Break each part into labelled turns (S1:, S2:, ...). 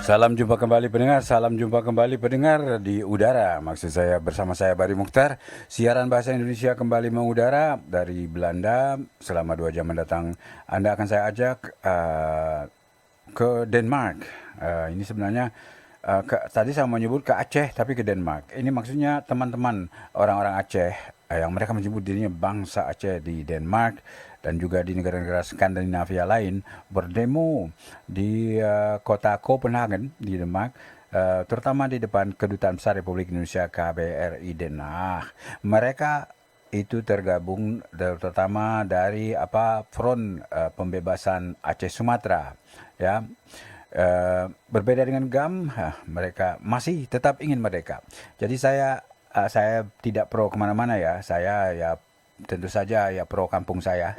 S1: Salam jumpa kembali pendengar di udara. Maksud saya bersama saya Bari Mukhtar. Siaran bahasa Indonesia kembali mengudara dari Belanda selama 2 jam mendatang. Anda akan saya ajak ke Denmark. Ini sebenarnya tadi saya mau nyebut ke Aceh tapi ke Denmark. Ini maksudnya teman-teman orang-orang Aceh yang mereka menyebut dirinya bangsa Aceh di Denmark dan juga di negara-negara Skandinavia lain berdemo di kota Copenhagen di Denmark, terutama di depan Kedutaan Besar Republik Indonesia KBRI Den Haag. Mereka itu tergabung terutama dari Front Pembebasan Aceh Sumatera, ya. Berbeda dengan GAM, mereka masih tetap ingin merdeka. Jadi saya tidak pro kemana-mana ya. Saya ya tentu saja ya pro kampung saya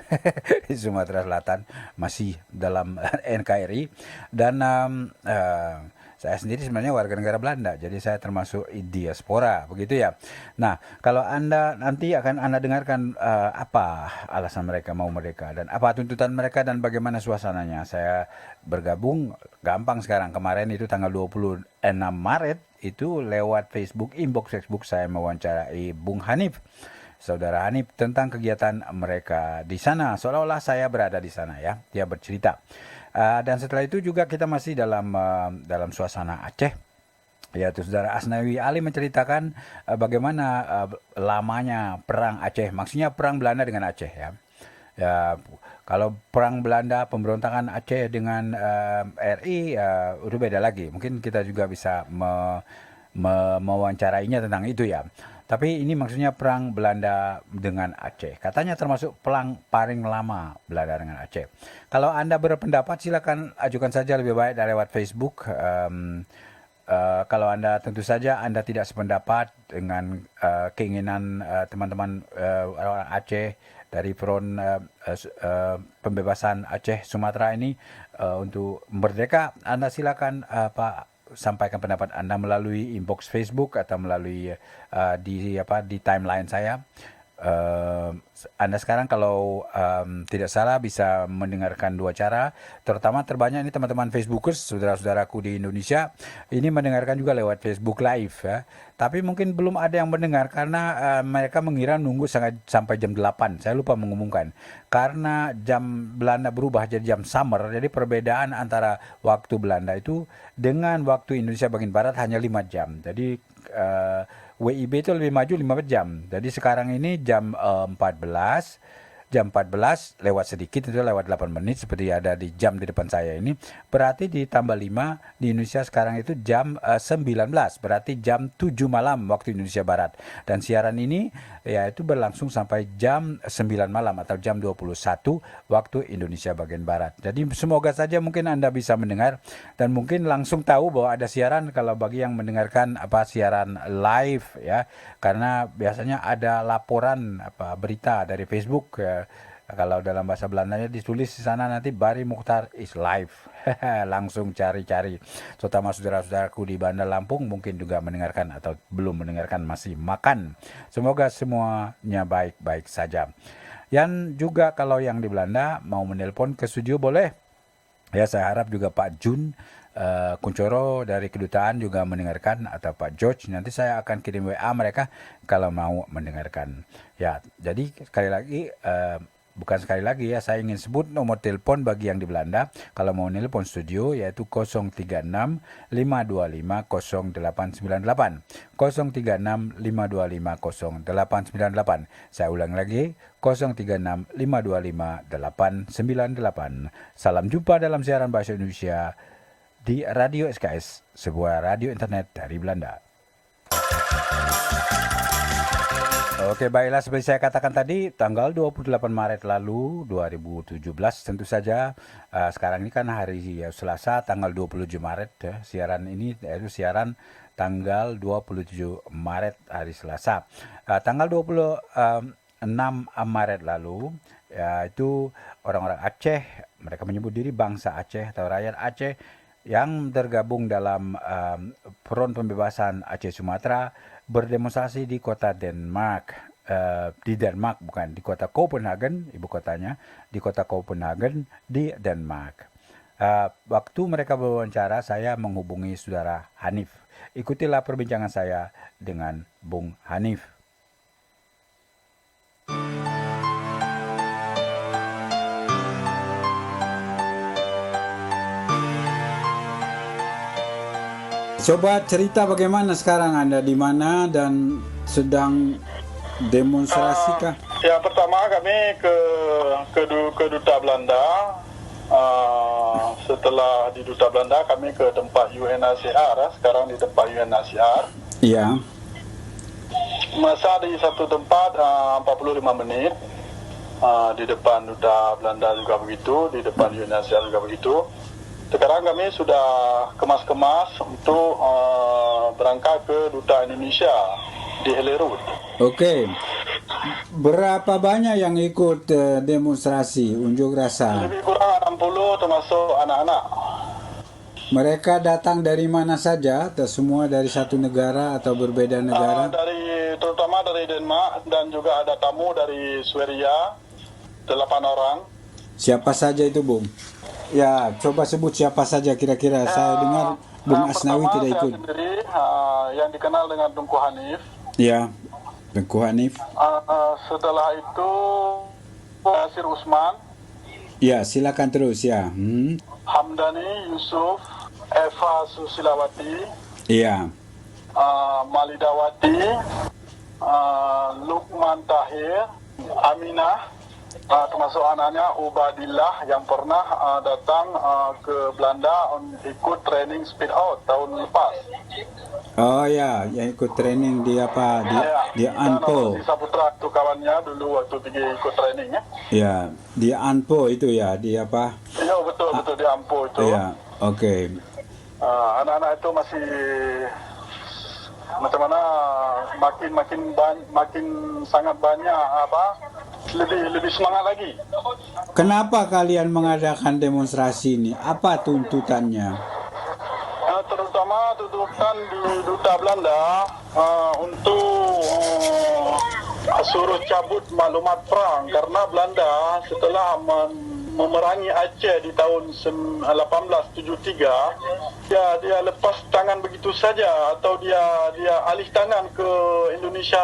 S1: di Sumatera Selatan, masih dalam NKRI. Dan saya sendiri sebenarnya warga negara Belanda, jadi saya termasuk diaspora, begitu ya. Nah, kalau Anda nanti akan Anda dengarkan apa alasan mereka mau merdeka dan apa tuntutan mereka dan bagaimana suasananya. Saya bergabung gampang sekarang. Kemarin itu tanggal 26 Maret itu lewat Facebook, inbox Facebook saya mewawancarai Bung Hanif, Saudara Hanif, tentang kegiatan mereka di sana. Seolah-olah saya berada di sana ya. Dia bercerita. Dan setelah itu juga kita masih dalam suasana Aceh. Yaitu Saudara Asnawi Ali menceritakan bagaimana lamanya perang Aceh. Maksudnya perang Belanda dengan Aceh ya. Ya, kalau perang Belanda pemberontakan Aceh dengan RI udah beda lagi. Mungkin kita juga bisa mewawancarainya tentang itu ya. Tapi ini maksudnya perang Belanda dengan Aceh. Katanya termasuk perang paling lama Belanda dengan Aceh. Kalau Anda berpendapat silakan ajukan saja, lebih baik dari lewat Facebook. Kalau Anda tentu saja Anda tidak sependapat dengan keinginan teman-teman orang Aceh dari Front Pembebasan Aceh Sumatera ini untuk merdeka, Anda silakan sampaikan pendapat Anda melalui inbox Facebook atau melalui di timeline saya. Anda sekarang kalau tidak salah bisa mendengarkan dua cara, terutama terbanyak ini teman-teman Facebookers, saudara-saudaraku di Indonesia, ini mendengarkan juga lewat Facebook Live ya. Tapi mungkin belum ada yang mendengar karena mereka mengira nunggu sampai jam 8. Saya lupa mengumumkan. Karena jam Belanda berubah jadi jam summer, jadi perbedaan antara waktu Belanda itu dengan waktu Indonesia bagian barat hanya 5 jam. Jadi WIB itu lebih maju 5 jam. Jadi sekarang ini jam 14 lewat sedikit, itu lewat 8 menit seperti ada di jam di depan saya ini. Berarti ditambah 5 di Indonesia sekarang itu jam 19, berarti jam 7 malam waktu Indonesia Barat. Dan siaran ini ya itu berlangsung sampai jam 9 malam atau jam 21 waktu Indonesia bagian Barat. Jadi semoga saja mungkin Anda bisa mendengar dan mungkin langsung tahu bahwa ada siaran kalau bagi yang mendengarkan siaran live ya. Karena biasanya ada laporan berita dari Facebook ya. Kalau dalam bahasa Belandanya ditulis di sana nanti Bari Mukhtar is live. Langsung cari-cari. Terutama saudara-saudaraku di Bandar Lampung mungkin juga mendengarkan atau belum mendengarkan, masih makan. Semoga semuanya baik-baik saja. Yang juga kalau yang di Belanda mau menelpon ke studio boleh. Ya, saya harap juga Pak Jun Kuncoro dari kedutaan juga mendengarkan, atau Pak George. Nanti saya akan kirim WA mereka kalau mau mendengarkan. Ya, jadi bukan sekali lagi ya, saya ingin sebut nomor telepon bagi yang di Belanda kalau mau nelpon studio, yaitu 036 525 0898 036 525 0898. Saya ulang lagi, 036 525 898. Salam jumpa dalam siaran bahasa Indonesia di Radio SKS, sebuah radio internet dari Belanda. Oke, baiklah, seperti saya katakan tadi, tanggal 28 Maret lalu 2017 tentu saja. Sekarang ini kan hari Selasa tanggal 27 Maret ya. Siaran ini yaitu siaran tanggal 27 Maret hari Selasa. Tanggal 26 Maret lalu yaitu orang-orang Aceh, mereka menyebut diri bangsa Aceh atau rakyat Aceh yang tergabung dalam Front Pembebasan Aceh Sumatera berdemonstrasi di kota Denmark, di Denmark bukan, di kota Copenhagen, ibu kotanya, di kota Copenhagen di Denmark. Waktu mereka berwawancara, saya menghubungi saudara Hanif. Ikutilah perbincangan saya dengan Bung Hanif. Coba cerita bagaimana sekarang Anda di mana dan sedang demonstrasi kah?
S2: Yang pertama kami ke Duta Belanda. Setelah di Duta Belanda kami ke tempat UNHCR. Sekarang di tempat UNHCR.
S1: Iya.
S2: Masa di satu tempat 45 menit. Di depan Duta Belanda juga begitu, di depan UNHCR juga begitu. Sekarang kami sudah kemas-kemas untuk berangkat ke Duta Indonesia di Holyrood.
S1: Oke. Berapa banyak yang ikut demonstrasi unjuk rasa?
S2: Lebih kurang 60 termasuk anak-anak.
S1: Mereka datang dari mana saja? Atau semua dari satu negara atau berbeda negara?
S2: Terutama dari Denmark dan juga ada tamu dari Swedia, 8 orang.
S1: Siapa saja itu, Bung? Ya, coba sebut siapa saja kira-kira. Saya dengar Bung Asnawi tidak ikut.
S2: Saya sendiri, yang dikenal dengan Tunku Hanif.
S1: Ya, Tunku Hanif.
S2: Setelah itu Nasir Usman.
S1: Ya, silakan terus ya.
S2: Hamdani Yusuf, Eva Susilawati.
S1: Iya.
S2: Malidawati, Lukman Tahir, Aminah. Termasuk anaknya Ubadillah yang pernah datang ke Belanda ikut training speed out tahun lepas.
S1: Oh ya, yang ikut training di apa? Di Anpo.
S2: Di Saputra itu kawannya dulu waktu pergi ikut training ya.
S1: Ya, di Anpo itu ya, di apa?
S2: Iya betul di Ampo itu.
S1: Iya, oke.
S2: Anak-anak itu masih macam mana makin sangat banyak lebih semangat lagi.
S1: Kenapa kalian mengadakan demonstrasi ini? Apa tuntutannya?
S2: Terutama tuntutan di Duta Belanda untuk suruh cabut maklumat perang karena Belanda setelah memerangi Aceh di tahun 1873 dia lepas tangan begitu saja atau dia alih tangan ke Indonesia.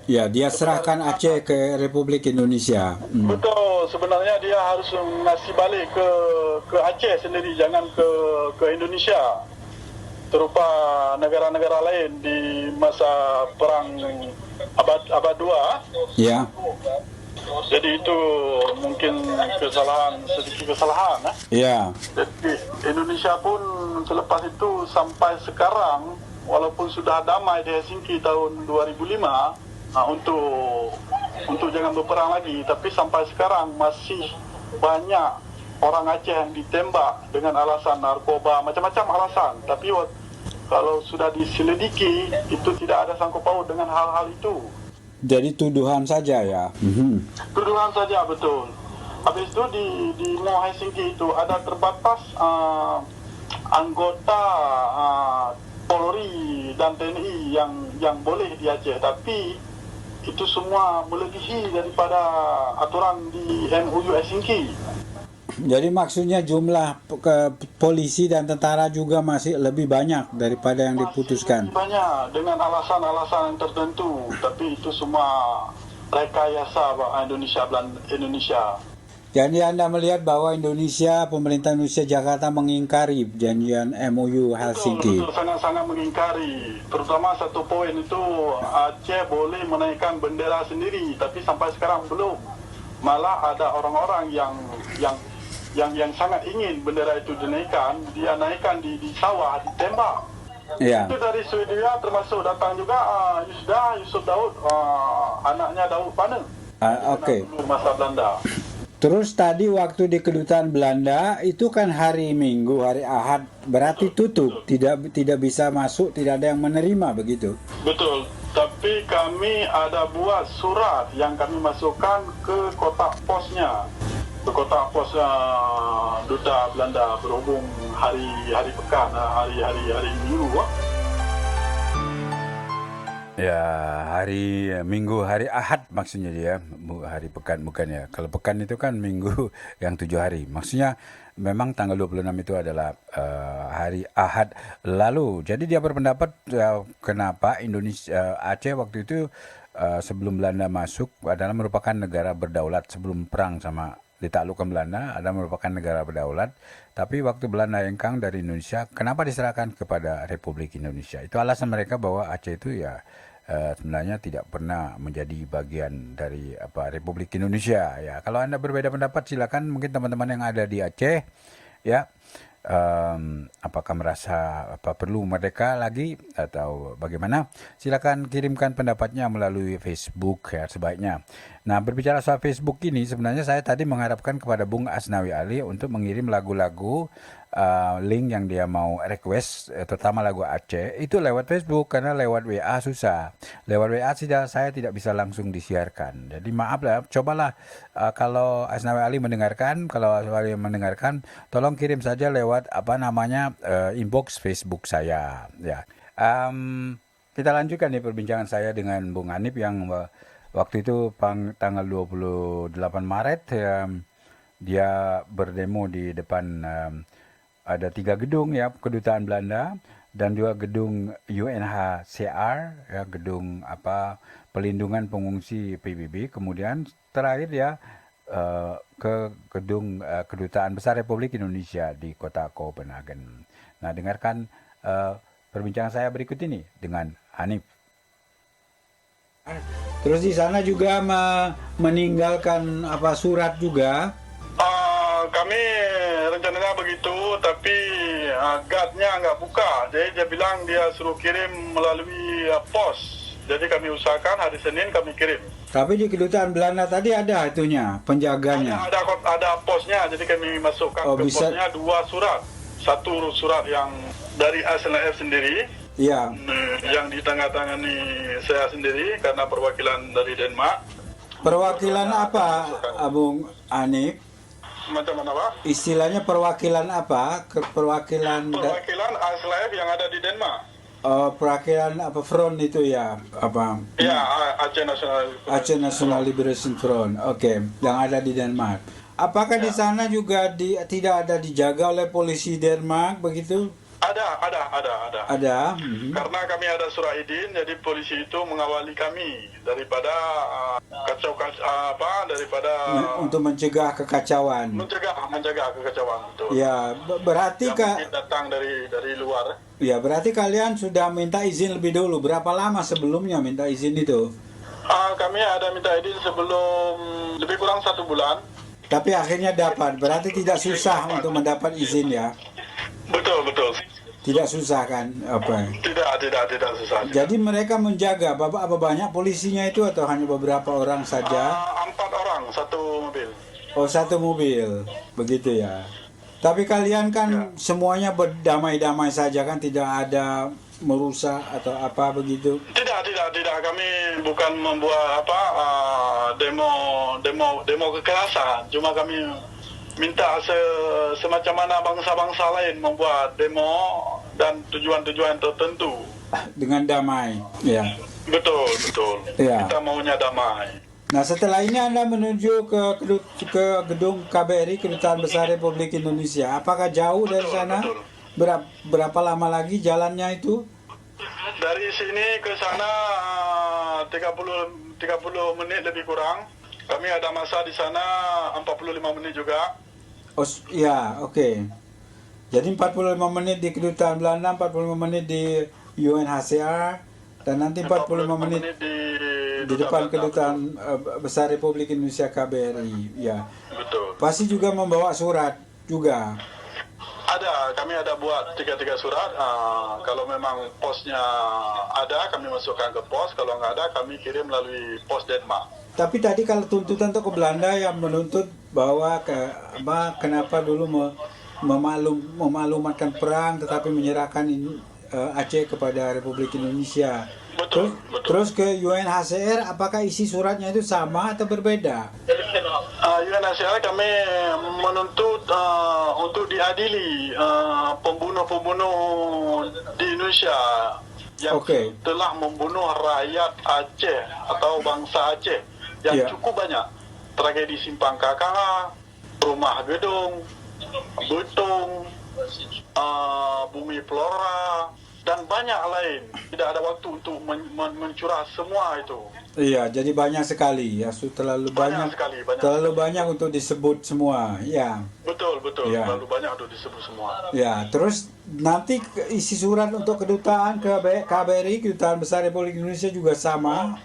S1: Ya, dia serahkan Aceh ke Republik Indonesia.
S2: Betul, sebenarnya dia harus ngasih balik ke Aceh sendiri, jangan ke Indonesia. Terupa negara-negara lain di masa perang abad 2.
S1: Ya.
S2: Jadi itu mungkin sedikit kesalahan.
S1: Ya.
S2: Jadi Indonesia pun selepas itu sampai sekarang, walaupun sudah damai di Helsinki tahun 2005, untuk jangan berperang lagi, tapi sampai sekarang masih banyak orang Aceh yang ditembak dengan alasan narkoba, macam-macam alasan. Tapi kalau sudah diselidiki, itu tidak ada sangkut paut dengan hal-hal itu.
S1: Jadi tuduhan saja ya?
S2: Tuduhan saja, betul. Habis itu di Mo Helsinki itu ada terbatas anggota Polri dan TNI yang boleh di Aceh, tapi itu semua melebihi daripada aturan di MOU Helsinki.
S1: Jadi maksudnya jumlah polisi dan tentara juga masih lebih banyak daripada yang diputuskan?
S2: Masih banyak dengan alasan-alasan tertentu, tapi itu semua rekayasa Indonesia.
S1: Jadi Anda melihat bahwa pemerintah Indonesia Jakarta mengingkari janjian MOU Helsinki?
S2: Betul, sangat-sangat mengingkari. Terutama satu poin itu, Aceh boleh menaikkan bendera sendiri, tapi sampai sekarang belum. Malah ada orang-orang yang sangat ingin bendera itu dinaikkan, dia naikkan di sawah, ditembak.
S1: Ya.
S2: Itu dari Swedia, termasuk datang juga Yusuf Daud, anaknya Daud Pane.
S1: Oke.
S2: Masa Belanda.
S1: Terus tadi waktu di kedutaan Belanda itu kan hari Minggu, hari Ahad, berarti tutup, tidak bisa masuk, tidak ada yang menerima begitu.
S2: Betul, tapi kami ada buat surat yang kami masukkan ke kotak posnya, ke kotak pos Duta Belanda berhubung hari pekan, hari Minggu.
S1: Ya, hari Minggu, hari Ahad maksudnya dia, hari pekan bukan ya. Kalau pekan itu kan minggu yang 7 hari. Maksudnya memang tanggal 26 itu adalah hari Ahad lalu. Jadi dia berpendapat kenapa Indonesia Aceh waktu itu sebelum Belanda masuk adalah merupakan negara berdaulat sebelum perang sama ditaklukkan Belanda, ada merupakan negara berdaulat. Tapi waktu Belanda hengkang dari Indonesia, kenapa diserahkan kepada Republik Indonesia? Itu alasan mereka bahwa Aceh itu ya sebenarnya tidak pernah menjadi bagian dari Republik Indonesia. Ya, kalau Anda berbeda pendapat silakan, mungkin teman-teman yang ada di Aceh ya, apakah merasa perlu merdeka lagi atau bagaimana? Silakan kirimkan pendapatnya melalui Facebook ya sebaiknya. Nah, berbicara soal Facebook ini, sebenarnya saya tadi mengharapkan kepada Bung Asnawi Ali untuk mengirim lagu-lagu link yang dia mau request, terutama lagu Aceh, itu lewat Facebook, karena lewat WA susah. Lewat WA saya tidak bisa langsung disiarkan. Jadi maaf lah, cobalah kalau Asnawi Ali mendengarkan, tolong kirim saja lewat inbox Facebook saya. Ya, kita lanjutkan nih perbincangan saya dengan Bung Hanif yang waktu itu tanggal 28 Maret dia berdemo di depan ada 3 gedung ya, kedutaan Belanda dan juga gedung UNHCR ya, gedung pelindungan pengungsi PBB. Kemudian terakhir ya ke gedung kedutaan besar Republik Indonesia di kota Copenhagen. Nah, dengarkan perbincangan saya berikut ini dengan Hanif. Terus di sana juga meninggalkan surat juga.
S2: Kami rencananya begitu, tapi guardnya nggak buka. Jadi dia bilang dia suruh kirim melalui pos. Jadi kami usahakan hari Senin kami kirim.
S1: Tapi di kedutaan Belanda tadi ada itunya, penjaganya.
S2: Ada posnya, jadi kami masukkan posnya 2 surat. Satu surat yang dari ASNF sendiri,
S1: ya,
S2: yang ditandatangani saya sendiri karena perwakilan dari Denmark.
S1: Perwakilan apa, Bung Hanif?
S2: Macam mana Pak?
S1: Istilahnya perwakilan apa? Perwakilan
S2: ASNF yang ada di Denmark.
S1: Perwakilan front itu ya,
S2: Ya,
S1: Aceh National Liberation Front. Oke, yang ada di Denmark. Apakah di sana juga tidak ada dijaga oleh polisi Denmark begitu?
S2: Ada. Karena kami ada surat izin, jadi polisi itu mengawali kami daripada
S1: untuk mencegah kekacauan.
S2: Mencegah kekacauan. Betul.
S1: Ya, berarti
S2: datang dari luar.
S1: Ya, berarti kalian sudah minta izin lebih dulu. Berapa lama sebelumnya minta izin itu?
S2: Kami ada minta izin sebelum lebih kurang 1 bulan.
S1: Tapi akhirnya dapat. Berarti tidak susah untuk mendapat izin ya?
S2: Betul.
S1: Tidak susah kan?
S2: Tidak susah.
S1: Jadi mereka menjaga, apa banyak polisinya itu atau hanya beberapa orang saja?
S2: 4 orang, 1 mobil.
S1: Oh, 1 mobil, begitu ya. Tapi kalian kan semuanya berdamai-damai saja kan, tidak ada merusak atau apa begitu?
S2: Tidak. Kami bukan membuat demo kekerasan. Cuma kami minta semacam mana bangsa-bangsa lain membuat demo dan tujuan-tujuan tertentu.
S1: Dengan damai, ya.
S2: Betul. Ya. Kita maunya damai.
S1: Nah, setelah ini Anda menuju ke gedung KBRI, Kedutaan Besar Republik Indonesia. Apakah jauh dari sana?
S2: Betul.
S1: Berapa lama lagi jalannya itu?
S2: Dari sini ke sana 30 menit lebih kurang. Kami ada masa di sana 45 menit juga.
S1: Oh, ya, oke. Jadi 45 menit di Kedutaan Belanda, 45 menit di UNHCR, dan nanti 45 menit di depan Kedutaan Besar Republik Indonesia KBRI. Ya.
S2: Betul.
S1: Pasti juga membawa surat juga.
S2: Kami ada buat 3 surat. Kalau memang posnya ada, kami masukkan ke pos. Kalau nggak ada, kami kirim melalui pos Denmark.
S1: Tapi tadi kalau tuntutan ke Belanda yang menuntut bahwa kenapa dulu memaklumatkan perang tetapi menyerahkan Aceh kepada Republik Indonesia.
S2: Betul.
S1: Terus ke UNHCR, apakah isi suratnya itu sama atau berbeda?
S2: UNHCR kami menuntut untuk diadili pembunuh-pembunuh di Indonesia yang
S3: Oke.
S2: telah membunuh rakyat Aceh atau bangsa Aceh yang
S3: Iya.
S2: cukup banyak. Tragedi Simpang KKA, Rumah Gedung, Betung, Bumi Flora, dan banyak lain. Tidak ada waktu untuk mencurah semua itu.
S3: Iya, jadi banyak sekali ya, terlalu banyak,
S2: Sekali,
S3: terlalu
S2: sekali.
S3: banyak untuk disebut semua. Ya,
S2: Betul,
S3: ya,
S2: terlalu banyak untuk disebut semua.
S3: ya. Terus nanti isi surat untuk kedutaan KBRI, Kedutaan Besar Republik Indonesia juga sama.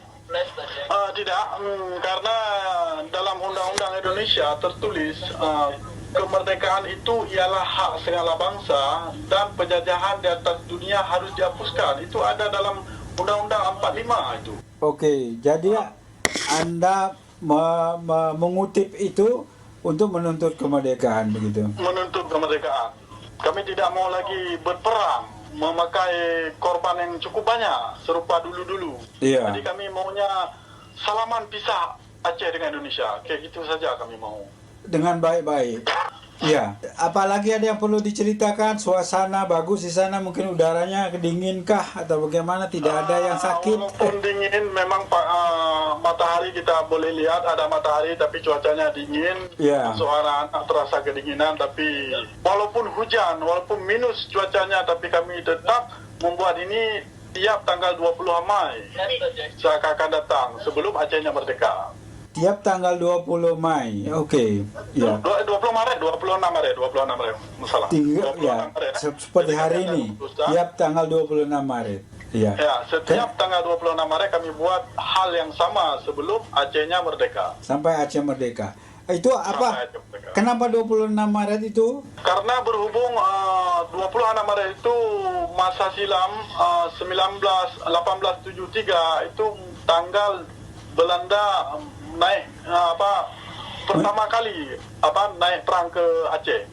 S2: Tidak, karena dalam Undang-Undang Indonesia tertulis kemerdekaan itu ialah hak segala bangsa dan penjajahan di atas dunia harus dihapuskan. Itu ada dalam Undang-Undang 45 itu.
S3: Oke, jadi Anda mengutip itu untuk menuntut kemerdekaan begitu.
S2: Menuntut kemerdekaan. Kami tidak mau lagi berperang, memakai korban yang cukup banyak, serupa dulu-dulu.
S3: Iya.
S2: Jadi kami maunya salaman pisah Aceh dengan Indonesia. Kayak gitu saja kami mau.
S3: Dengan baik-baik. Ya, apalagi ada yang perlu diceritakan, suasana bagus di sana, mungkin udaranya dinginkah atau bagaimana, tidak ada yang sakit?
S2: Walaupun dingin, memang matahari kita boleh lihat ada matahari, tapi cuacanya dingin.
S3: Ya.
S2: Suara anak terasa kedinginan, tapi walaupun hujan, walaupun minus cuacanya, tapi kami tetap membuat ini tiap tanggal 20 Mei akan datang sebelum Acehnya merdeka.
S3: Tiap tanggal 20 Mei, oke. Ya.
S2: 26 Maret, masalah.
S3: Ya, seperti hari ini, tiap tanggal 26 Maret. Ya.
S2: Ya, setiap tanggal 26 Maret kami buat hal yang sama sebelum Acehnya merdeka.
S3: Sampai Aceh merdeka. Itu apa? Kenapa 26 Maret itu?
S2: Karena berhubung 26 Maret itu masa silam 1873 itu tanggal Belanda naik pertama kali naik perang ke Aceh.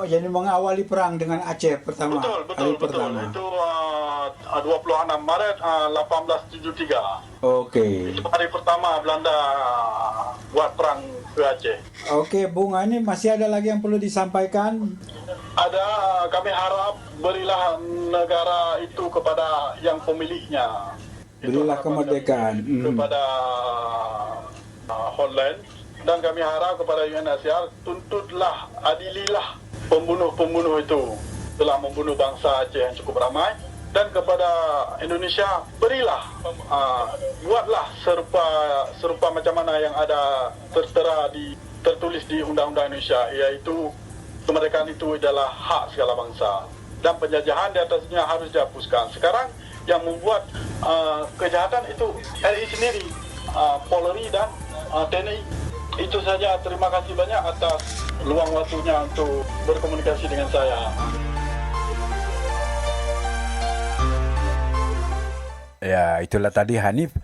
S3: Jadi mengawali perang dengan Aceh pertama.
S2: Betul.
S3: Pertama.
S2: Itu 26 Maret 1873.
S3: Oke.
S2: Itu hari pertama Belanda buat perang ke Aceh.
S3: Oke, Bung, ini masih ada lagi yang perlu disampaikan?
S2: Ada, kami harap berilah negara itu kepada yang pemiliknya.
S3: Berilah kemerdekaan.
S2: Kepada Holland, dan kami harap kepada UNHCR tuntutlah, adililah pembunuh-pembunuh itu telah membunuh bangsa Aceh yang cukup ramai, dan kepada Indonesia berilah buatlah serupa macam mana yang ada tertulis di Undang-Undang Indonesia, yaitu kemerdekaan itu adalah hak segala bangsa dan penjajahan di atasnya harus dihapuskan. Sekarang yang membuat kejahatan itu RI sendiri, Polri dan TNI. Itu saja, terima kasih banyak atas luang waktunya untuk berkomunikasi dengan saya.
S1: Ya, itulah tadi Hanif,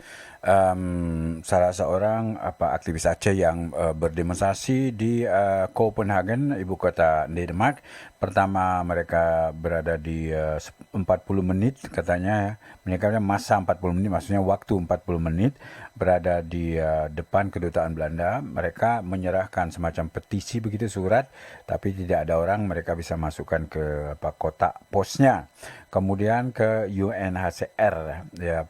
S1: salah seorang aktivis Aceh yang berdemonstrasi di Copenhagen, ibu kota Denmark. Pertama mereka berada di 40 menit katanya ya. Mereka masa 40 menit, maksudnya waktu 40 menit berada di depan kedutaan Belanda. Mereka menyerahkan semacam petisi begitu, surat, tapi tidak ada orang. Mereka bisa masukkan ke kotak posnya. Kemudian ke UNHCR, ya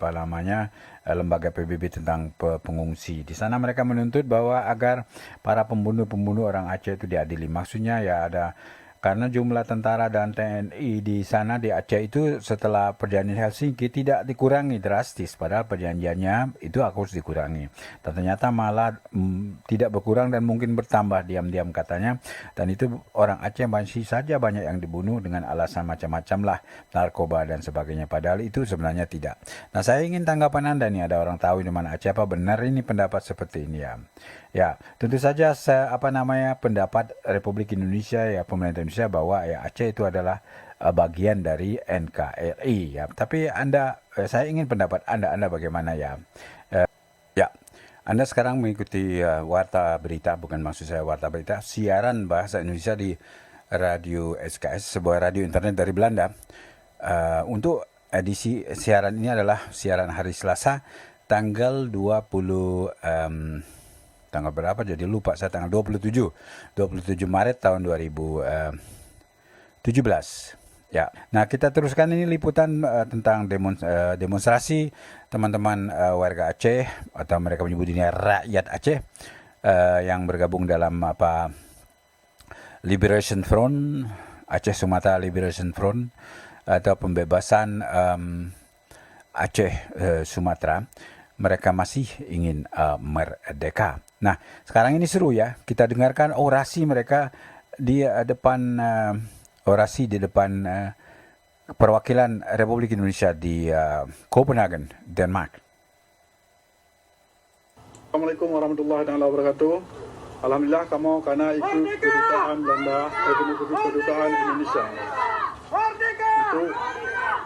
S1: lembaga PBB tentang pengungsi. Di sana mereka menuntut bahwa agar para pembunuh-pembunuh orang Aceh itu diadili. Maksudnya ya ada, karena jumlah tentara dan TNI di sana di Aceh itu setelah perjanjian Helsinki tidak dikurangi drastis, padahal perjanjiannya itu harus dikurangi. Dan ternyata malah tidak berkurang dan mungkin bertambah diam-diam katanya. Dan itu orang Aceh masih saja banyak yang dibunuh dengan alasan macam-macam lah, narkoba dan sebagainya. Padahal itu sebenarnya tidak. Nah, saya ingin tanggapan Anda nih, ada orang tahu di mana Aceh, apa benar ini pendapat seperti ini ya? Ya, tentu saja pendapat Republik Indonesia, ya pemerintah Indonesia, bahwa ya Aceh itu adalah bagian dari NKRI ya. Tapi saya ingin pendapat Anda bagaimana ya? Ya, Anda sekarang mengikuti warta berita, bukan maksud saya warta berita, siaran bahasa Indonesia di Radio SKS, sebuah radio internet dari Belanda. Untuk edisi siaran ini adalah siaran hari Selasa, tanggal 20 tanggal berapa jadi lupa saya, tanggal 27 Maret tahun 2017. Ya, nah kita teruskan ini liputan tentang demonstrasi teman-teman warga Aceh atau mereka menyebutnya rakyat Aceh yang bergabung dalam Liberation Front, Aceh Sumatera Liberation Front atau pembebasan Aceh Sumatera. Mereka masih ingin merdeka. Nah, sekarang ini seru ya. Kita dengarkan orasi mereka di depan perwakilan Republik Indonesia di Copenhagen, Denmark.
S2: Assalamualaikum warahmatullahi wabarakatuh. Alhamdulillah kamu karena ikut kedutaan Belanda, kedutaan Indonesia. Untuk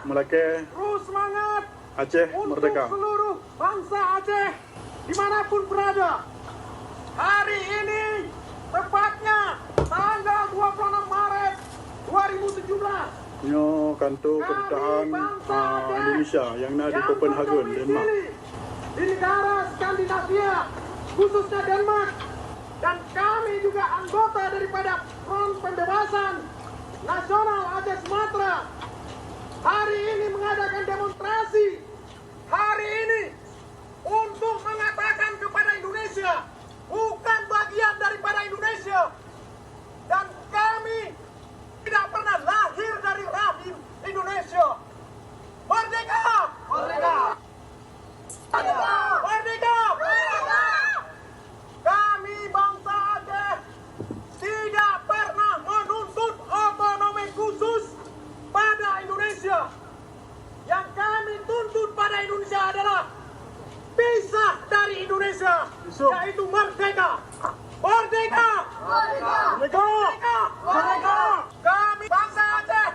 S2: mereka
S4: Terus semangat
S2: Aceh
S4: untuk
S2: merdeka.
S4: seluruh bangsa Aceh dimanapun berada. Hari ini tepatnya tanggal 26 Maret 2017.
S2: Nyo kantor kedutaan Indonesia yang ada di Copenhagen, Denmark.
S4: Di negara Skandinavia, khususnya Denmark, dan kami juga anggota daripada Front Pembebasan Nasional Aceh Sumatera. Hari ini mengadakan demonstrasi. Hari ini untuk mengatakan kepada Indonesia, bukan bagian daripada Indonesia. Dan kami tidak pernah lahir dari rahim Indonesia. Merdeka! Merdeka! Merdeka! Merdeka! Kami bangsa Aceh tidak pernah menuntut otonomi khusus pada Indonesia. Yang kami tuntut pada Indonesia adalah pisah dari Indonesia, yaitu merdeka. Merdeka! Merdeka! Merdeka! Merdeka! Kami bangsa Aceh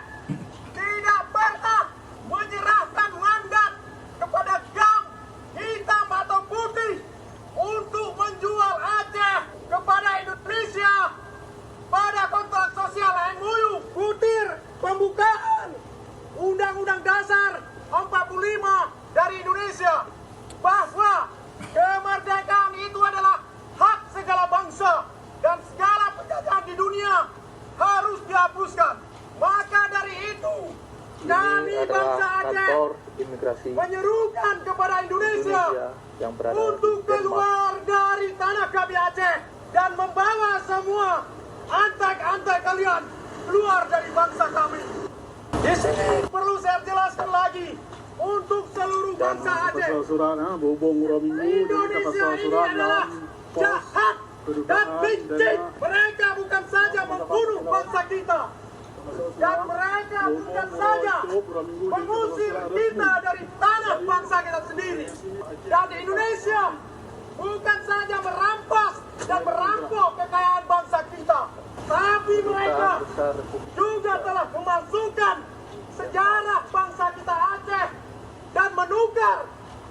S4: tidak pernah menyerahkan mandat kepada GAM hitam atau putih untuk menjual Aceh kepada Indonesia pada kontrak sosial MOU butir pembukaan Undang-Undang Dasar 45 dari Indonesia, bahwa kemerdekaan itu adalah hak segala bangsa dan segala penjajahan di dunia harus dihapuskan. Maka dari itu kami bangsa Aceh menyerukan kepada Indonesia
S5: yang berada
S4: untuk
S5: di
S4: keluar dari tanah kami Aceh dan membawa semua antek-antek kalian keluar dari bangsa kami. Di sini perlu saya jelaskan lagi untuk seluruh bangsa Aceh.
S2: Surat berhubung Murah Minggu
S4: Indonesia ini adalah jahat dan benci. Mereka bukan saja membunuh bangsa kita, dan mereka bukan saja mengusir kita dari tanah bangsa kita sendiri. Dan di Indonesia bukan saja merampas dan merampok kekayaan bangsa kita, tapi mereka juga telah memalsukan sejarah bangsa kita Aceh dan menukar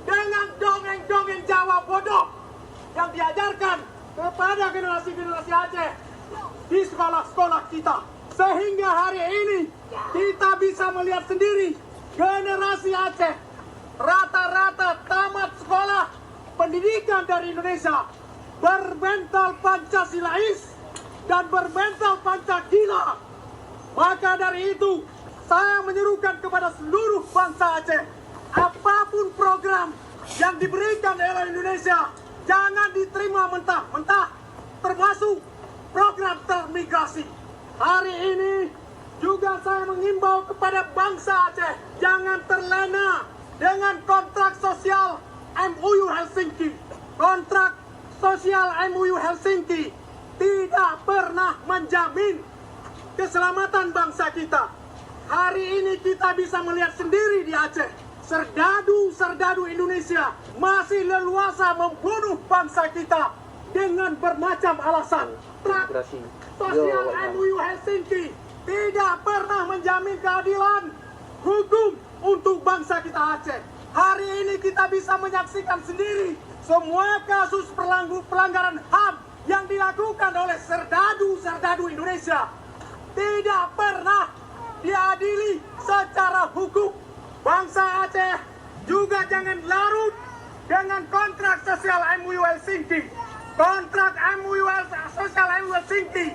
S4: dengan dongeng-dongeng Jawa bodoh yang diajarkan kepada generasi-generasi Aceh di sekolah-sekolah kita. Sehingga hari ini kita bisa melihat sendiri generasi Aceh rata-rata tamat sekolah pendidikan dari Indonesia bermental Pancasilais dan bermental Pancagila. Maka dari itu saya menyerukan kepada seluruh bangsa Aceh, apapun program yang diberikan oleh Indonesia jangan diterima mentah-mentah, termasuk program transmigrasi. Hari ini juga saya mengimbau kepada bangsa Aceh jangan terlena dengan kontrak sosial MOU Helsinki. Kontrak sosial MOU Helsinki tidak pernah menjamin keselamatan bangsa kita. Hari ini kita bisa melihat sendiri di Aceh, serdadu-serdadu Indonesia masih leluasa membunuh bangsa kita dengan bermacam alasan. Kontrak sosial MOU Helsinki tidak pernah menjamin keadilan hukum untuk bangsa kita Aceh. Hari ini kita bisa menyaksikan sendiri semua kasus pelanggaran HAM yang dilakukan oleh serdadu-serdadu Indonesia tidak pernah diadili secara hukum. Bangsa Aceh juga jangan larut dengan kontrak sosial MOU Helsinki. Kontrak MOU sosial MOU Helsinki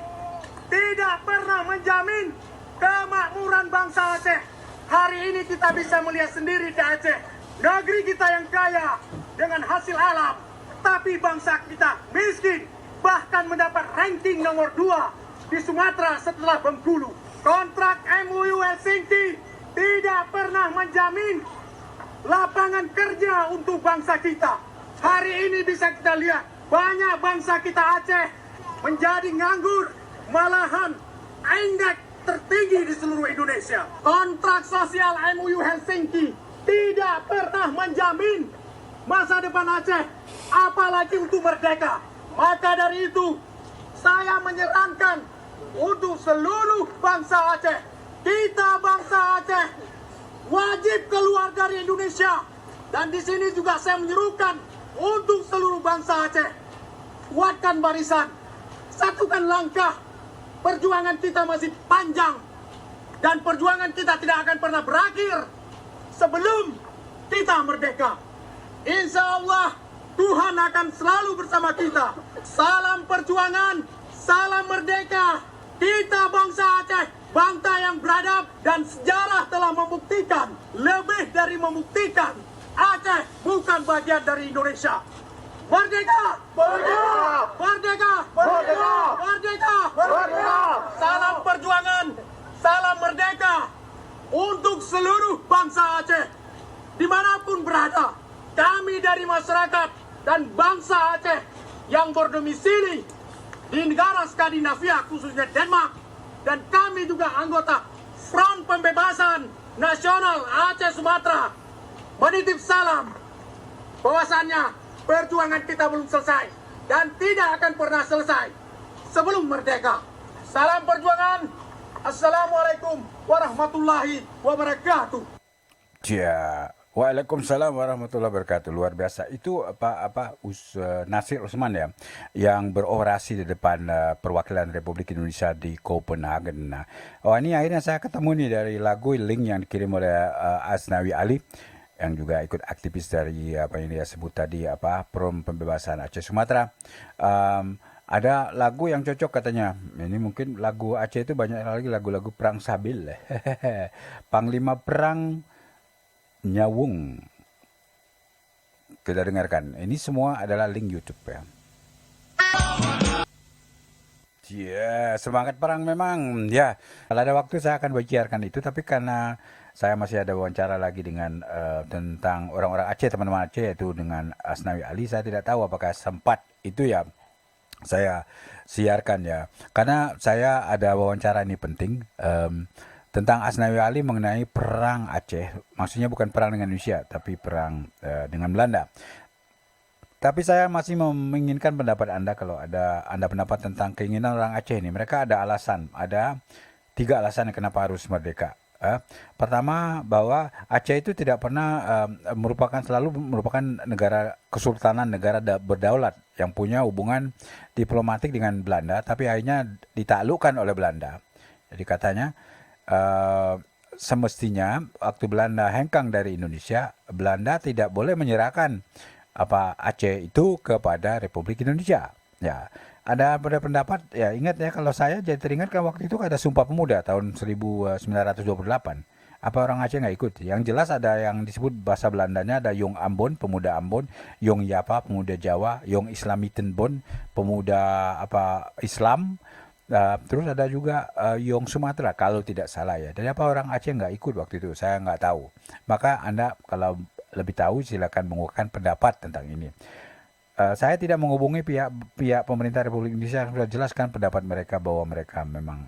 S4: tidak pernah menjamin kemakmuran bangsa Aceh. Hari ini kita bisa melihat sendiri di Aceh, negeri kita yang kaya dengan hasil alam, tapi bangsa kita miskin, bahkan mendapat ranking nomor 2 di Sumatera setelah Bengkulu. Kontrak MOU Helsinki tidak pernah menjamin lapangan kerja untuk bangsa kita. Hari ini bisa kita lihat banyak bangsa kita Aceh menjadi nganggur, malahan indeks tertinggi di seluruh Indonesia. Kontrak sosial MOU Helsinki tidak pernah menjamin masa depan Aceh, apalagi untuk merdeka. Maka dari itu, saya menyarankan untuk seluruh bangsa Aceh, kita bangsa Aceh wajib keluar dari Indonesia. Dan di sini juga saya menyerukan untuk seluruh bangsa Aceh, kuatkan barisan, satukan langkah. Perjuangan kita masih panjang dan perjuangan kita tidak akan pernah berakhir sebelum kita merdeka. Insya Allah Tuhan akan selalu bersama kita. Salam perjuangan, salam merdeka. Kita bangsa Aceh, bangsa yang beradab, dan sejarah telah membuktikan, lebih dari membuktikan, Aceh bukan bagian dari Indonesia. Merdeka! Merdeka! Merdeka! Merdeka! Merdeka! Merdeka! Salam perjuangan, salam merdeka untuk seluruh bangsa Aceh, dimanapun berada. Kami dari masyarakat dan bangsa Aceh yang berdomisili di negara Skandinavia, khususnya Denmark, dan kami juga anggota Front Pembebasan Nasional Aceh Sumatera, menitip salam bahwasannya perjuangan kita belum selesai dan tidak akan pernah selesai sebelum merdeka. Salam perjuangan. Assalamualaikum warahmatullahi wabarakatuh.
S1: Ya, Waalaikumsalam warahmatullahi wabarakatuh. Luar biasa. Itu Nasir Usman ya, yang berorasi di depan perwakilan Republik Indonesia di Copenhagen. Nah, ini akhirnya saya ketemu nih dari lagu link yang dikirim oleh Asnawi Ali, yang juga ikut aktivis dari apa yang dia sebut tadi, Front Pembebasan Aceh Sumatera. Ada lagu yang cocok katanya. Ini mungkin lagu Aceh itu banyak lagi lagu-lagu perang Sabil. Panglima Perang Nyawung. Kita dengarkan. Ini semua adalah link YouTube ya. Ya, semangat perang memang. Ya, kalau ada waktu saya akan bicarakan itu, tapi karena saya masih ada wawancara lagi dengan tentang orang-orang Aceh, teman-teman Aceh, yaitu dengan Asnawi Ali, saya tidak tahu apakah sempat itu ya saya siarkan ya. Karena saya ada wawancara ini penting tentang Asnawi Ali mengenai perang Aceh. Maksudnya bukan perang dengan Indonesia, tapi perang dengan Belanda. Tapi saya masih menginginkan pendapat Anda, kalau ada Anda pendapat tentang keinginan orang Aceh ini. Mereka ada alasan, ada 3 alasan kenapa harus merdeka. Pertama, bahwa Aceh itu tidak pernah selalu merupakan negara kesultanan, negara berdaulat yang punya hubungan diplomatik dengan Belanda, tapi akhirnya ditaklukkan oleh Belanda. Jadi katanya semestinya waktu Belanda hengkang dari Indonesia, Belanda tidak boleh menyerahkan Aceh itu kepada Republik Indonesia. Ya, ada pendapat ya, ingat ya, kalau saya jadi teringat kan waktu itu ada Sumpah Pemuda tahun 1928. Apa orang Aceh nggak ikut? Yang jelas ada yang disebut bahasa Belandanya, ada Yong Ambon, pemuda Ambon, Yong Yapa, pemuda Jawa, Yong Islamitenbon, pemuda Islam. Terus ada juga Yong Sumatera kalau tidak salah ya. Dan apa orang Aceh nggak ikut waktu itu? Saya nggak tahu. Maka Anda kalau lebih tahu silakan menguatkan pendapat tentang ini. Saya tidak menghubungi pihak pemerintah Republik Indonesia yang sudah jelaskan pendapat mereka bahwa mereka memang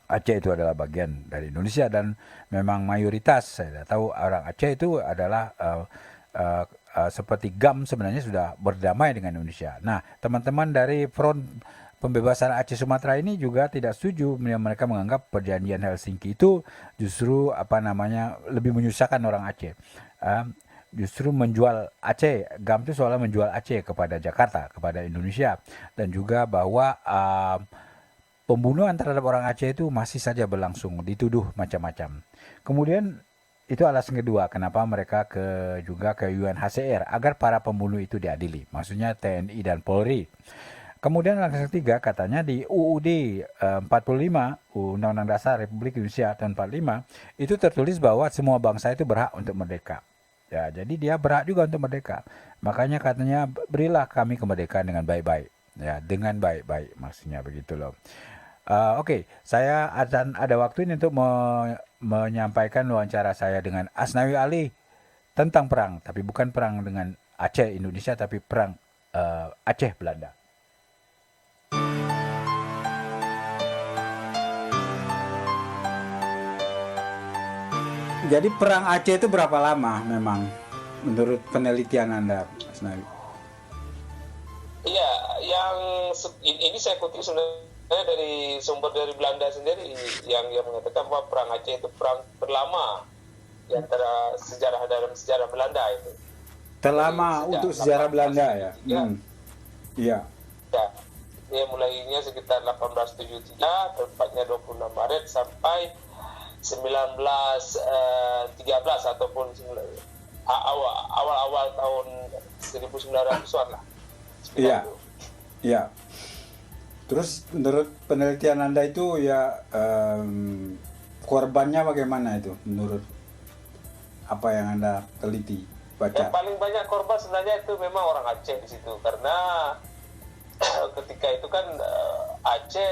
S1: Aceh itu adalah bagian dari Indonesia dan memang mayoritas. Saya tahu orang Aceh itu adalah seperti GAM sebenarnya sudah berdamai dengan Indonesia. Nah, teman-teman dari Front Pembebasan Aceh Sumatera ini juga tidak setuju. Mereka menganggap perjanjian Helsinki itu justru lebih menyusahkan orang Aceh. Justru menjual Aceh, GAM itu soalnya menjual Aceh kepada Jakarta, kepada Indonesia, dan juga bahwa pembunuhan terhadap orang Aceh itu masih saja berlangsung, dituduh macam-macam. Kemudian itu alasan kedua kenapa mereka juga ke UNHCR agar para pembunuh itu diadili, maksudnya TNI dan Polri. Kemudian langkah ketiga katanya di UUD 45, Undang-Undang Dasar Republik Indonesia tahun 45, itu tertulis bahwa semua bangsa itu berhak untuk merdeka. Ya, jadi dia berhak juga untuk merdeka. Makanya katanya berilah kami kemerdekaan dengan baik-baik. Ya, dengan baik-baik maksudnya begitu loh. Oke, saya akan ada waktu ini untuk menyampaikan wawancara saya dengan Asnawi Ali tentang perang, tapi bukan perang dengan Aceh Indonesia, tapi perang Aceh Belanda.
S3: Jadi perang Aceh itu berapa lama memang menurut penelitian Anda, Asnawi?
S5: Iya, ini saya kutip sebenarnya dari sumber dari Belanda sendiri yang mengatakan bahwa perang Aceh itu perang terlama di antara dalam sejarah Belanda itu.
S3: Terlama untuk sejarah Belanda ya. Iya.
S5: Ya, dia mulainya sekitar 1873, tepatnya 26 Maret sampai 1913 ataupun awal-awal tahun 1900-an lah.
S3: Iya. Iya. Terus menurut penelitian Anda itu ya korbannya bagaimana itu menurut apa yang Anda teliti baca?
S5: Yang paling banyak korban sebenarnya itu memang orang Aceh di situ, karena ketika itu kan Aceh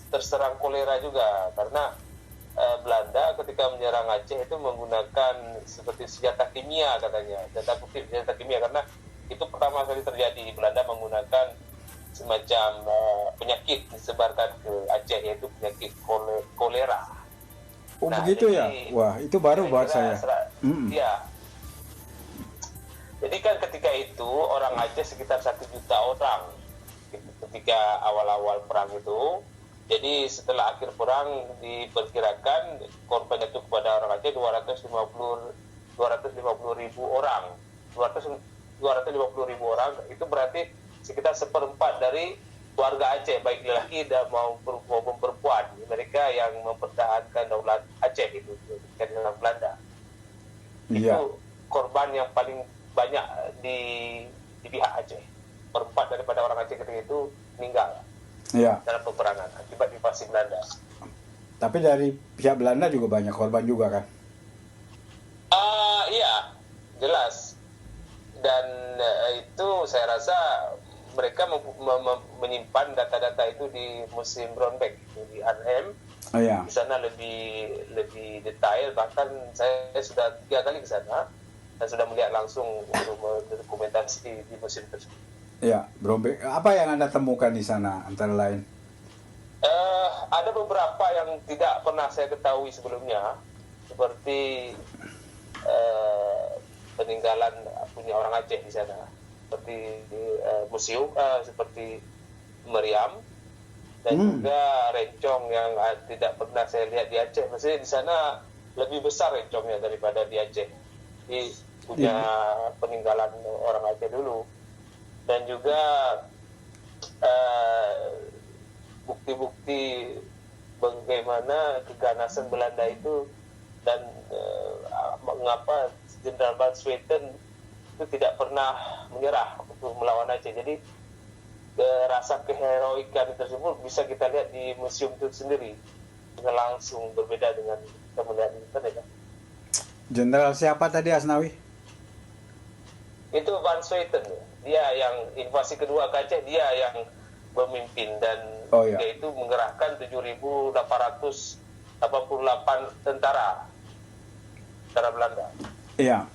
S5: terserang kolera juga, karena Belanda ketika menyerang Aceh itu menggunakan seperti senjata kimia katanya, senjata kimia, karena itu pertama kali terjadi. Belanda menggunakan semacam penyakit disebarkan ke Aceh, yaitu penyakit kolera.
S3: Oh begitu ya? Wah itu baru buat saya.
S5: Ya. Jadi kan ketika itu orang Aceh sekitar 1 juta orang ketika awal-awal perang itu. Jadi setelah akhir perang diperkirakan korban itu kepada orang Aceh 250 ribu orang. 250 ribu orang itu berarti sekitar 1/4 dari warga Aceh, baik laki dan maupun perempuan. Mereka yang mempertahankan daulat Aceh itu ketika dalam Belanda.
S3: Iya.
S5: Itu korban yang paling banyak di pihak Aceh. 1/4 daripada orang Aceh ketika itu meninggal.
S3: Iya.
S5: Dalam peperangan akibat invasi Belanda.
S3: Tapi dari pihak Belanda juga banyak korban juga kan?
S5: Iya, jelas. Dan itu saya rasa mereka menyimpan data-data itu di Museum Brownback di Arnhem.
S3: Oh iya.
S5: Di sana lebih detail. Bahkan saya sudah 3 kali ke sana dan sudah melihat langsung untuk mendokumentasi di museum tersebut.
S3: Ya, Brownback. Apa yang Anda temukan di sana antara lain?
S5: Ada beberapa yang tidak pernah saya ketahui sebelumnya, seperti peninggalan punya orang Aceh di sana, seperti museum, seperti meriam, dan juga rencong yang tidak pernah saya lihat di Aceh. Maksudnya di sana lebih besar rencongnya daripada di Aceh. Di punya peninggalan orang Aceh dulu. Dan juga bukti-bukti bagaimana keganasan Belanda itu dan mengapa Jenderal Van Swieten itu tidak pernah menyerah untuk melawan Aceh. Jadi rasa keheroikan tersebut bisa kita lihat di museum itu sendiri, dengan langsung berbeda dengan kita melihat di internet.
S3: Jenderal siapa tadi, Asnawi?
S5: Itu Van Swieten. Dia yang invasi kedua ke Aceh, dia yang memimpin, dan dia itu mengerahkan 7.888 tentara Belanda.
S3: Iya.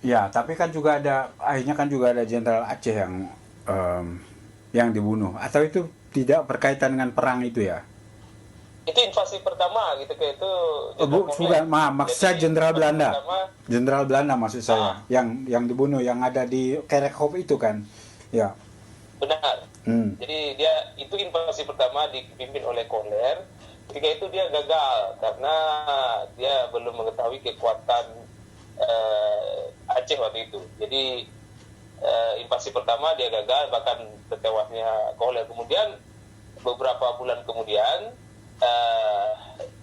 S3: Ya, tapi kan juga akhirnya kan juga ada Jenderal Aceh yang dibunuh. Atau itu tidak berkaitan dengan perang itu ya?
S5: Itu invasi pertama gitu, kayak itu.
S3: Maksud saya Jenderal Belanda. Jenderal Belanda maksud saya. Yang dibunuh, yang ada di Kerkhof itu kan. Ya.
S5: Benar. Jadi itu invasi pertama dipimpin oleh Kohler. Ketika itu dia gagal karena dia belum mengetahui kekuatan Aceh waktu itu. Jadi invasi pertama dia gagal, bahkan tertewasnya Kohler. Kemudian beberapa bulan kemudian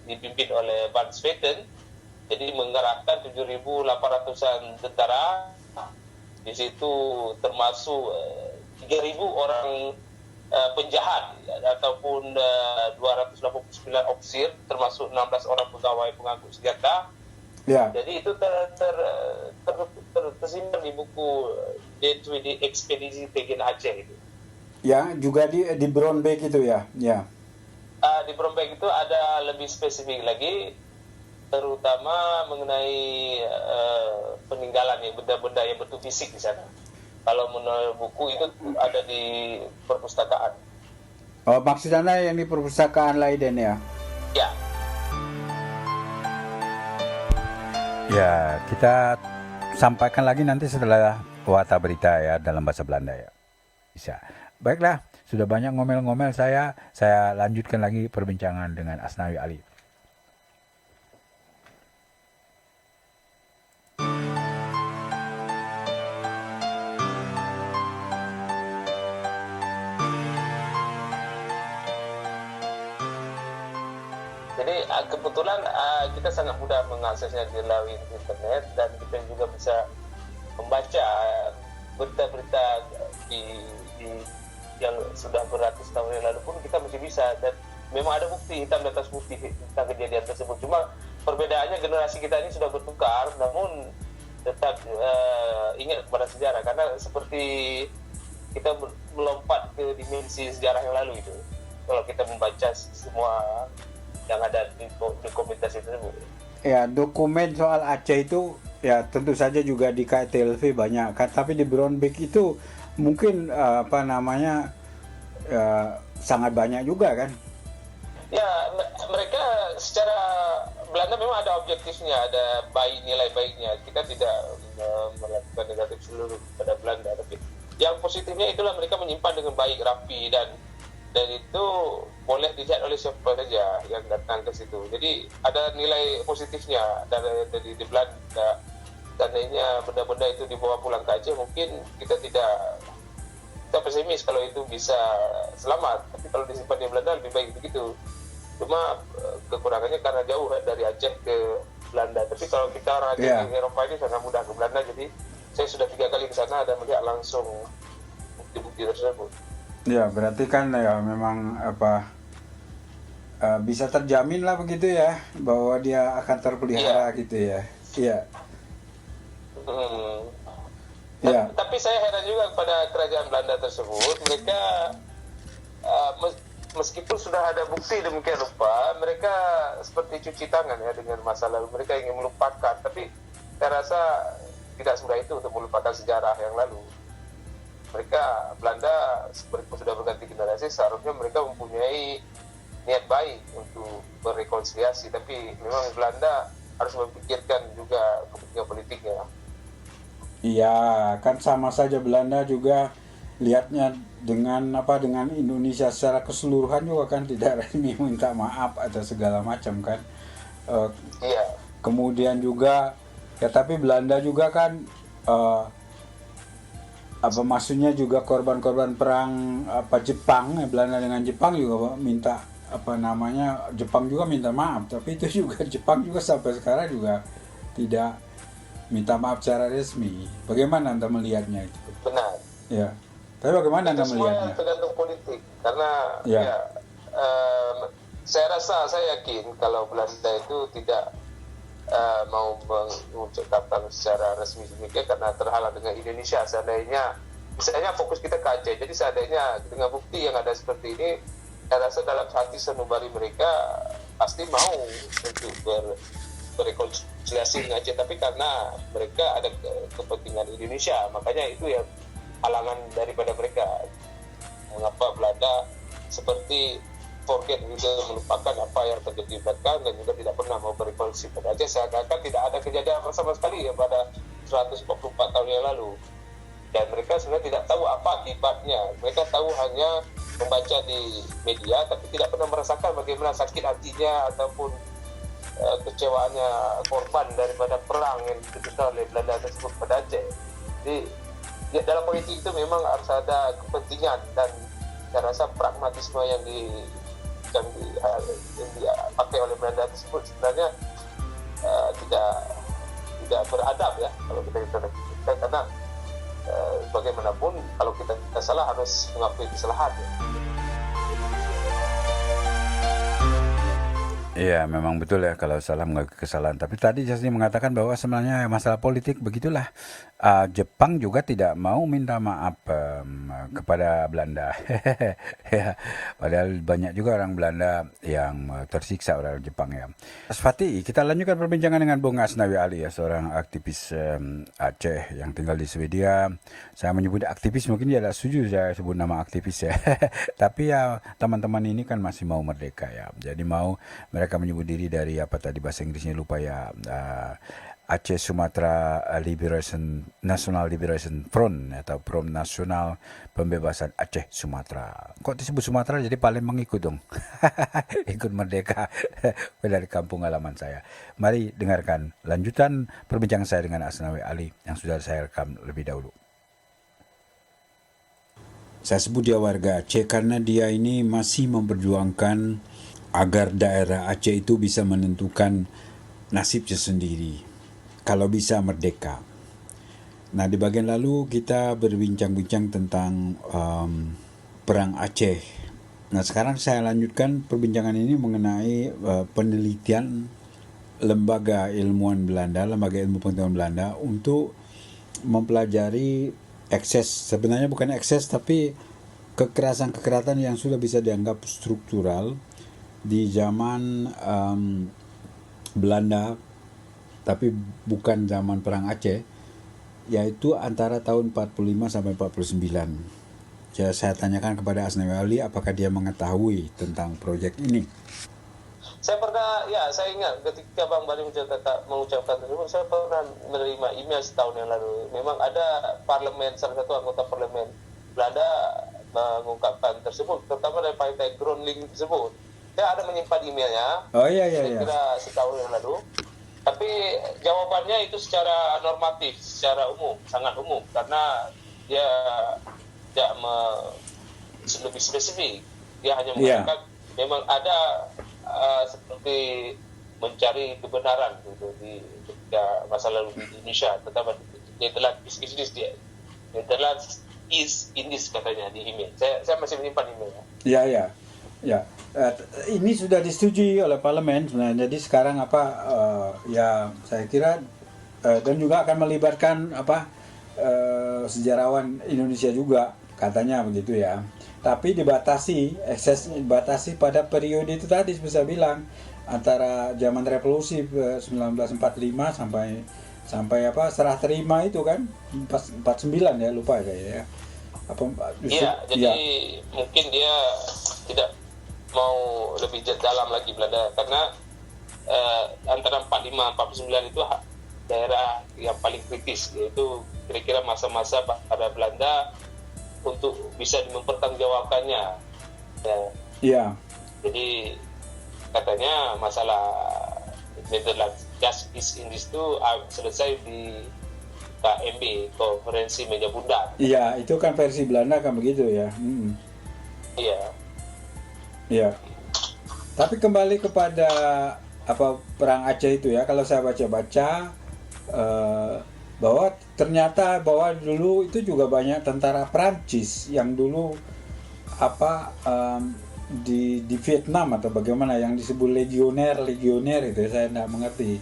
S5: dipimpin oleh Van Swieten, jadi mengerahkan 7.800-an tentara. Di situ termasuk 3.000 orang penjahat ataupun 289 ofisir termasuk 16 orang pegawai pengangkut senjata.
S3: Ya.
S5: Jadi itu tersimpan di buku D2D Ekspedisi Tegen Aceh itu.
S3: Ya, juga di Brownback itu ya. Ya.
S5: Di Brownback itu ada lebih spesifik lagi, terutama mengenai peninggalan ya, benda-benda yang bentuk fisik di sana. Kalau menurut buku itu ada di perpustakaan.
S3: Oh, maksud Anda yang di perpustakaan Leiden ya?
S5: Ya.
S1: Ya, kita sampaikan lagi nanti setelah Warta Berita ya dalam bahasa Belanda ya. Bisa. Baiklah, sudah banyak ngomel-ngomel saya lanjutkan lagi perbincangan dengan Asnawi Ali.
S5: Jadi kebetulan kita sangat mudah mengaksesnya melalui internet, dan kita juga bisa membaca berita-berita yang sudah beratus tahun yang lalu pun kita masih bisa, dan memang ada bukti hitam di atas putih tentang kejadian tersebut. Cuma perbedaannya generasi kita ini sudah bertukar, namun tetap ingat kepada sejarah, karena seperti kita melompat ke dimensi sejarah yang lalu itu kalau kita membaca semua yang ada di komunitas itu.
S3: Ya, dokumen soal Aceh itu ya tentu saja juga di KTLV banyak kan, tapi di Brownback itu mungkin sangat banyak juga kan.
S5: Ya, mereka secara Belanda memang ada objektifnya, ada nilai baiknya. Kita tidak melakukan negatif seluruh pada Belanda, tapi yang positifnya itulah mereka menyimpan dengan baik, rapi, dan itu boleh dilihat oleh siapa saja yang datang ke situ. Jadi ada nilai positifnya dari di Belanda. Seandainya benda-benda itu dibawa pulang ke Aceh, mungkin kita pesimis kalau itu bisa selamat. Tapi kalau disimpan di Belanda lebih baik begitu. Cuma kekurangannya karena jauh dari Aceh ke Belanda. Tapi kalau kita orang Aceh di Eropa ini sangat mudah ke Belanda. Jadi saya sudah 3 kali ke sana dan melihat langsung bukti-bukti tersebut.
S3: Ya, berarti kan ya memang bisa terjamin lah begitu ya, bahwa dia akan terpelihara gitu ya. Iya. Ya.
S5: Tapi saya heran juga kepada kerajaan Belanda tersebut. Mereka meskipun sudah ada bukti demikian rupa, mereka seperti cuci tangan ya dengan masa lalu. Mereka ingin melupakan, tapi saya rasa tidak semudah itu untuk melupakan sejarah yang lalu. Mereka Belanda seperti sudah berganti generasi, seharusnya mereka mempunyai niat baik untuk berrekonsiliasi, tapi memang Belanda harus memikirkan juga kepentingan politiknya.
S3: Iya, kan sama saja Belanda juga lihatnya dengan Indonesia secara keseluruhan juga kan tidak resmi minta maaf atau segala macam kan.
S5: Iya.
S3: Kemudian juga ya, tapi Belanda juga kan maksudnya juga korban-korban perang Jepang ya, Belanda dengan Jepang juga minta Jepang juga minta maaf, tapi itu juga Jepang juga sampai sekarang juga tidak minta maaf secara resmi. Bagaimana Anda melihatnya itu?
S5: Benar.
S3: Ya. Tapi bagaimana Anda melihatnya?
S5: Semua tergantung politik, karena saya yakin kalau Belanda itu tidak mau mengucapkan secara resmi demikian karena terhalang dengan Indonesia. Seandainya misalnya fokus kita ke Aceh, jadi seandainya dengan bukti yang ada seperti ini, saya rasa dalam hati sanubari mereka pasti mau untuk berrekonsiliasi dengan Aceh, tapi karena mereka ada kepentingan Indonesia, makanya itu yang halangan daripada mereka. Mengapa Belanda seperti forget juga, melupakan apa yang terjadi di belakang, dan juga tidak pernah mau berrekonsiliasi pada Aceh, seakan-akan tidak ada kejadian sama sekali ya pada 144 tahun yang lalu. Dan mereka sebenarnya tidak tahu apa akibatnya. Mereka tahu hanya membaca di media, tapi tidak pernah merasakan bagaimana sakit hatinya ataupun kecewaannya korban daripada perang yang ditujukan oleh Belanda tersebut pada Aceh. Jadi ya, dalam politik itu memang harus ada kepentingan, dan saya rasa pragmatisme yang dipakai oleh Belanda tersebut sebenarnya tidak beradab ya kalau kita karena bagaimanapun kalau kita salah harus mengakui kesalahan.
S1: Iya, memang betul ya kalau salah mengakui kesalahan. Tapi tadi Jasni mengatakan bahwa sebenarnya masalah politik begitulah. Jepang juga tidak mau minta maaf kepada Belanda. Ya, padahal banyak juga orang Belanda yang tersiksa oleh Jepang ya. Mas Fatih, kita lanjutkan perbincangan dengan Bung Asnawi Ali ya, seorang aktivis Aceh yang tinggal di Swedia. Saya menyebut aktivis, mungkin dia tidak setuju saya sebut nama aktivis ya. Tapi ya teman-teman ini kan masih mau merdeka ya. Jadi mau mereka menyebut diri dari apa tadi bahasa Inggrisnya lupa ya, Aceh Sumatera National Liberation Front atau Front Nasional Pembebasan Aceh Sumatera. Kok disebut Sumatera jadi paling mengikut dong. Ikut merdeka dari kampung halaman saya. Mari dengarkan lanjutan perbincangan saya dengan Asnawi Ali yang sudah saya rekam lebih dahulu. Saya sebut dia warga Aceh karena dia ini masih memperjuangkan agar daerah Aceh itu bisa menentukan nasibnya sendiri, kalau bisa merdeka. Nah, di bagian lalu kita berbincang-bincang tentang perang Aceh. Nah, sekarang saya lanjutkan perbincangan ini mengenai penelitian lembaga ilmuwan Belanda, lembaga ilmu pengetahuan Belanda untuk mempelajari sebenarnya bukan ekses tapi kekerasan-kekerasan yang sudah bisa dianggap struktural di zaman Belanda, tapi bukan zaman perang Aceh, yaitu antara tahun 45 sampai 49. Saya tanyakan kepada Asnawi Ali apakah dia mengetahui tentang proyek ini.
S5: Saya ingat ketika Bang Bali mengucapkan tersebut, saya pernah menerima email setahun yang lalu. Memang ada salah satu anggota parlemen Belanda mengungkapkan tersebut, terutama dari partai Groenling tersebut. Saya ada menyimpan emailnya. Saya kira setahun yang lalu. Tapi jawabannya itu secara normatif, secara umum, sangat umum, karena dia tidak lebih spesifik. Dia hanya mengatakan memang ada seperti mencari kebenaran gitu di masa lalu di Indonesia, terutama Netherlands is in this katanya di email. Saya masih menyimpan emailnya.
S3: Ya. Ini sudah disetujui oleh parlemen sebenarnya. Jadi sekarang saya kira dan juga akan melibatkan sejarawan Indonesia juga katanya begitu ya. Tapi dibatasi pada periode itu tadi bisa bilang antara zaman revolusi 1945 sampai serah terima itu kan 49 ya, lupa kayaknya ya.
S5: Jadi mungkin dia tidak mau lebih dalam lagi Belanda karena antara 45-49 itu daerah yang paling kritis, yaitu kira-kira masa-masa pada Belanda untuk bisa mempertanggungjawabkannya.
S3: Ya.
S5: Jadi katanya masalah Netherlands Justice in this itu selesai di KMB, konferensi meja bulat.
S3: Iya, itu kan versi Belanda kan begitu ya. Iya. Tapi kembali kepada perang Aceh itu ya, kalau saya baca-baca bahwa ternyata bahwa dulu itu juga banyak tentara Prancis yang dulu di Vietnam atau bagaimana yang disebut legioner itu ya, saya tidak mengerti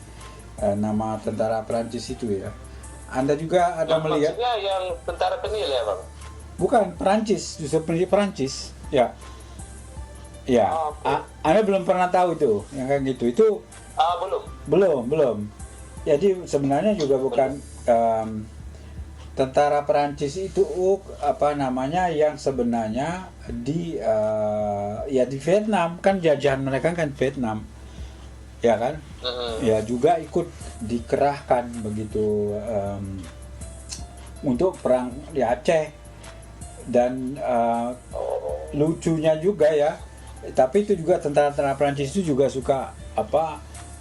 S3: nama tentara Prancis itu ya. Anda juga ada melihat?
S5: Maksudnya yang tentara kenil ya, Bang?
S3: Bukan, Prancis, justru Prancis. Ya. Ya. Okay. Anda belum pernah tahu itu, yang kayak gitu. Itu belum. Jadi sebenarnya juga bukan tentara Prancis itu yang sebenarnya di Vietnam, kan jajahan mereka kan Vietnam. Ya kan? Ya juga ikut dikerahkan begitu untuk perang di Aceh. Dan lucunya juga ya, tapi itu juga tentara-tentara Prancis itu juga suka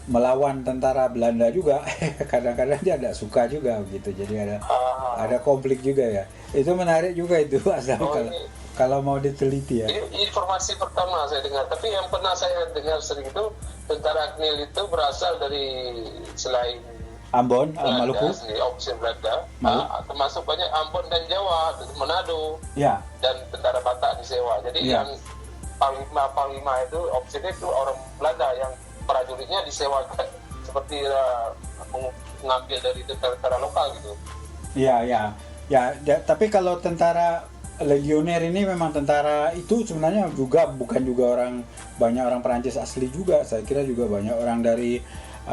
S3: melawan tentara Belanda juga. Kadang-kadang dia tidak suka juga begitu. Jadi ada konflik juga ya. Itu menarik juga itu asal kalau mau diteliti ya.
S5: Ini informasi pertama saya dengar. Tapi yang pernah saya dengar sering itu tentara Knil itu berasal dari selain
S3: Ambon,
S5: Belanda
S3: Maluku.
S5: sendiri, opsi Belanda, termasuk banyak Ambon dan Jawa, Manado,
S3: Ya,
S5: dan tentara Batak disewa. Jadi
S3: Iya.
S5: yang panglima itu opsinya itu orang Belanda yang prajuritnya disewakan seperti mengambil dari tentara lokal gitu.
S3: iya, iya. Tapi kalau tentara legioner ini memang tentara itu sebenarnya juga bukan juga banyak orang Perancis asli juga. Saya kira juga banyak orang dari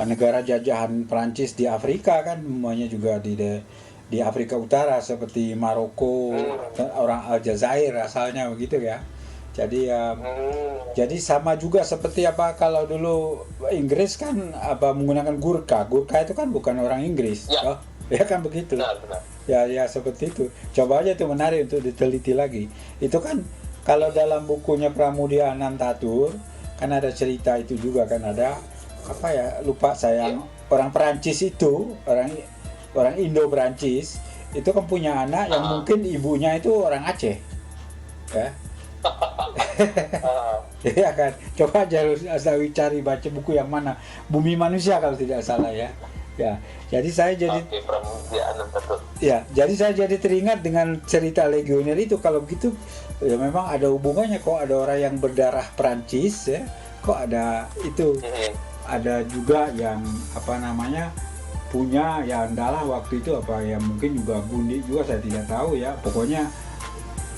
S3: negara jajahan Perancis di Afrika kan, semuanya juga di Afrika Utara seperti Maroko, orang Aljazair asalnya begitu ya. Jadi jadi sama juga seperti apa kalau dulu Inggris kan menggunakan Gurkha. Gurkha itu kan bukan orang Inggris.
S5: Ya.
S3: Oh, ya kan begitu.
S5: Benar.
S3: Ya seperti itu. Coba aja itu menarik untuk diteliti lagi. Itu kan kalau dalam bukunya Pramudia Anantatur kan ada cerita itu juga kan, ada lupa saya, orang Perancis itu, orang Indo Perancis itu kan punya anak yang mungkin ibunya itu orang Aceh. Ya. Ya kan. Coba aja Asawi cari baca buku yang mana, Bumi Manusia kalau tidak salah ya. Ya, jadi saya jadi saya jadi teringat dengan cerita legioner itu. Kalau begitu ya memang ada hubungannya, kok ada orang yang berdarah Perancis ya, kok ada itu, ada juga yang punya ya andalah waktu itu mungkin juga Gundi juga, saya tidak tahu ya, pokoknya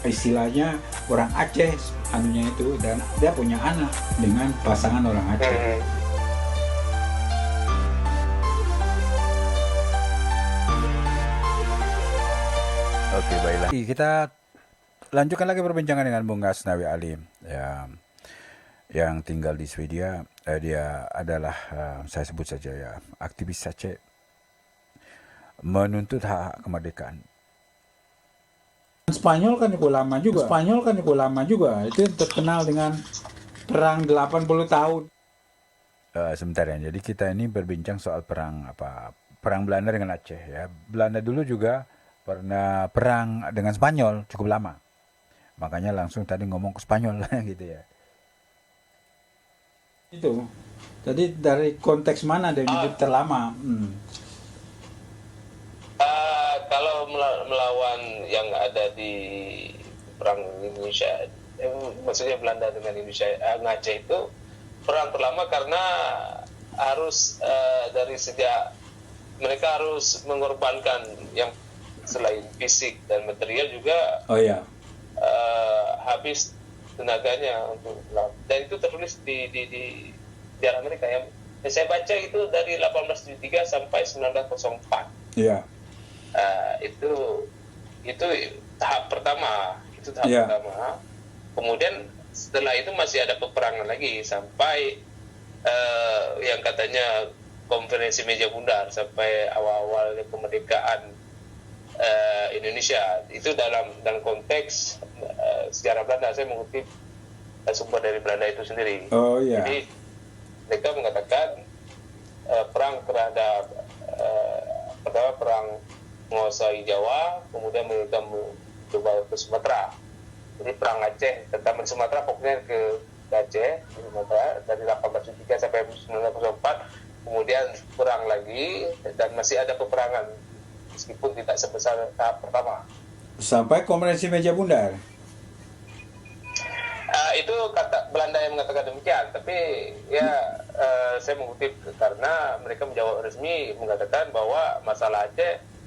S3: istilahnya orang Aceh anunya itu, dan dia punya anak dengan pasangan orang Aceh.
S1: Oke, baiklah. Kita lanjutkan lagi perbincangan dengan Bung Asnawi Alim yang tinggal di Swedia. Dia adalah saya sebut saja ya, aktivis Aceh, menuntut hak kemerdekaan.
S3: Spanyol kan itu lama juga. Itu terkenal dengan perang 80 tahun.
S1: Sebentar ya. Jadi kita ini berbincang soal perang Belanda dengan Aceh ya. Belanda dulu juga pernah perang dengan Spanyol cukup lama. Makanya langsung tadi ngomong ke Spanyol gitu ya.
S3: Itu. Jadi dari konteks mana dia hidup terlama?
S5: Kalau melawan yang ada di perang Indonesia, maksudnya Belanda dengan Indonesia, Aceh itu perang terlama karena harus dari sejak mereka harus mengorbankan yang selain fisik dan material juga habis tenaganya untuk melawan. Dan itu tertulis di sejarah mereka yang saya baca itu dari 1873 sampai 1904.
S3: Iya.
S5: Itu tahap pertama, pertama. Kemudian setelah itu masih ada peperangan lagi sampai yang katanya konferensi meja bundar sampai awal-awal kemerdekaan Indonesia. Itu dalam konteks sejarah Belanda. Saya mengutip sumber dari Belanda itu sendiri. Jadi mereka mengatakan perang terhadap pertama perang menguasai Jawa, kemudian mereka mencoba ke Sumatera. Jadi perang Aceh tentang di Sumatera, pokoknya ke Aceh di Sumatera dari 1873 sampai 1904. Kemudian perang lagi dan masih ada peperangan meskipun tidak sebesar tahap pertama.
S3: Sampai konferensi meja bundar.
S5: Itu kata Belanda yang mengatakan demikian, tapi ya saya mengutip karena mereka menjawab resmi mengatakan bahwa masalah Aceh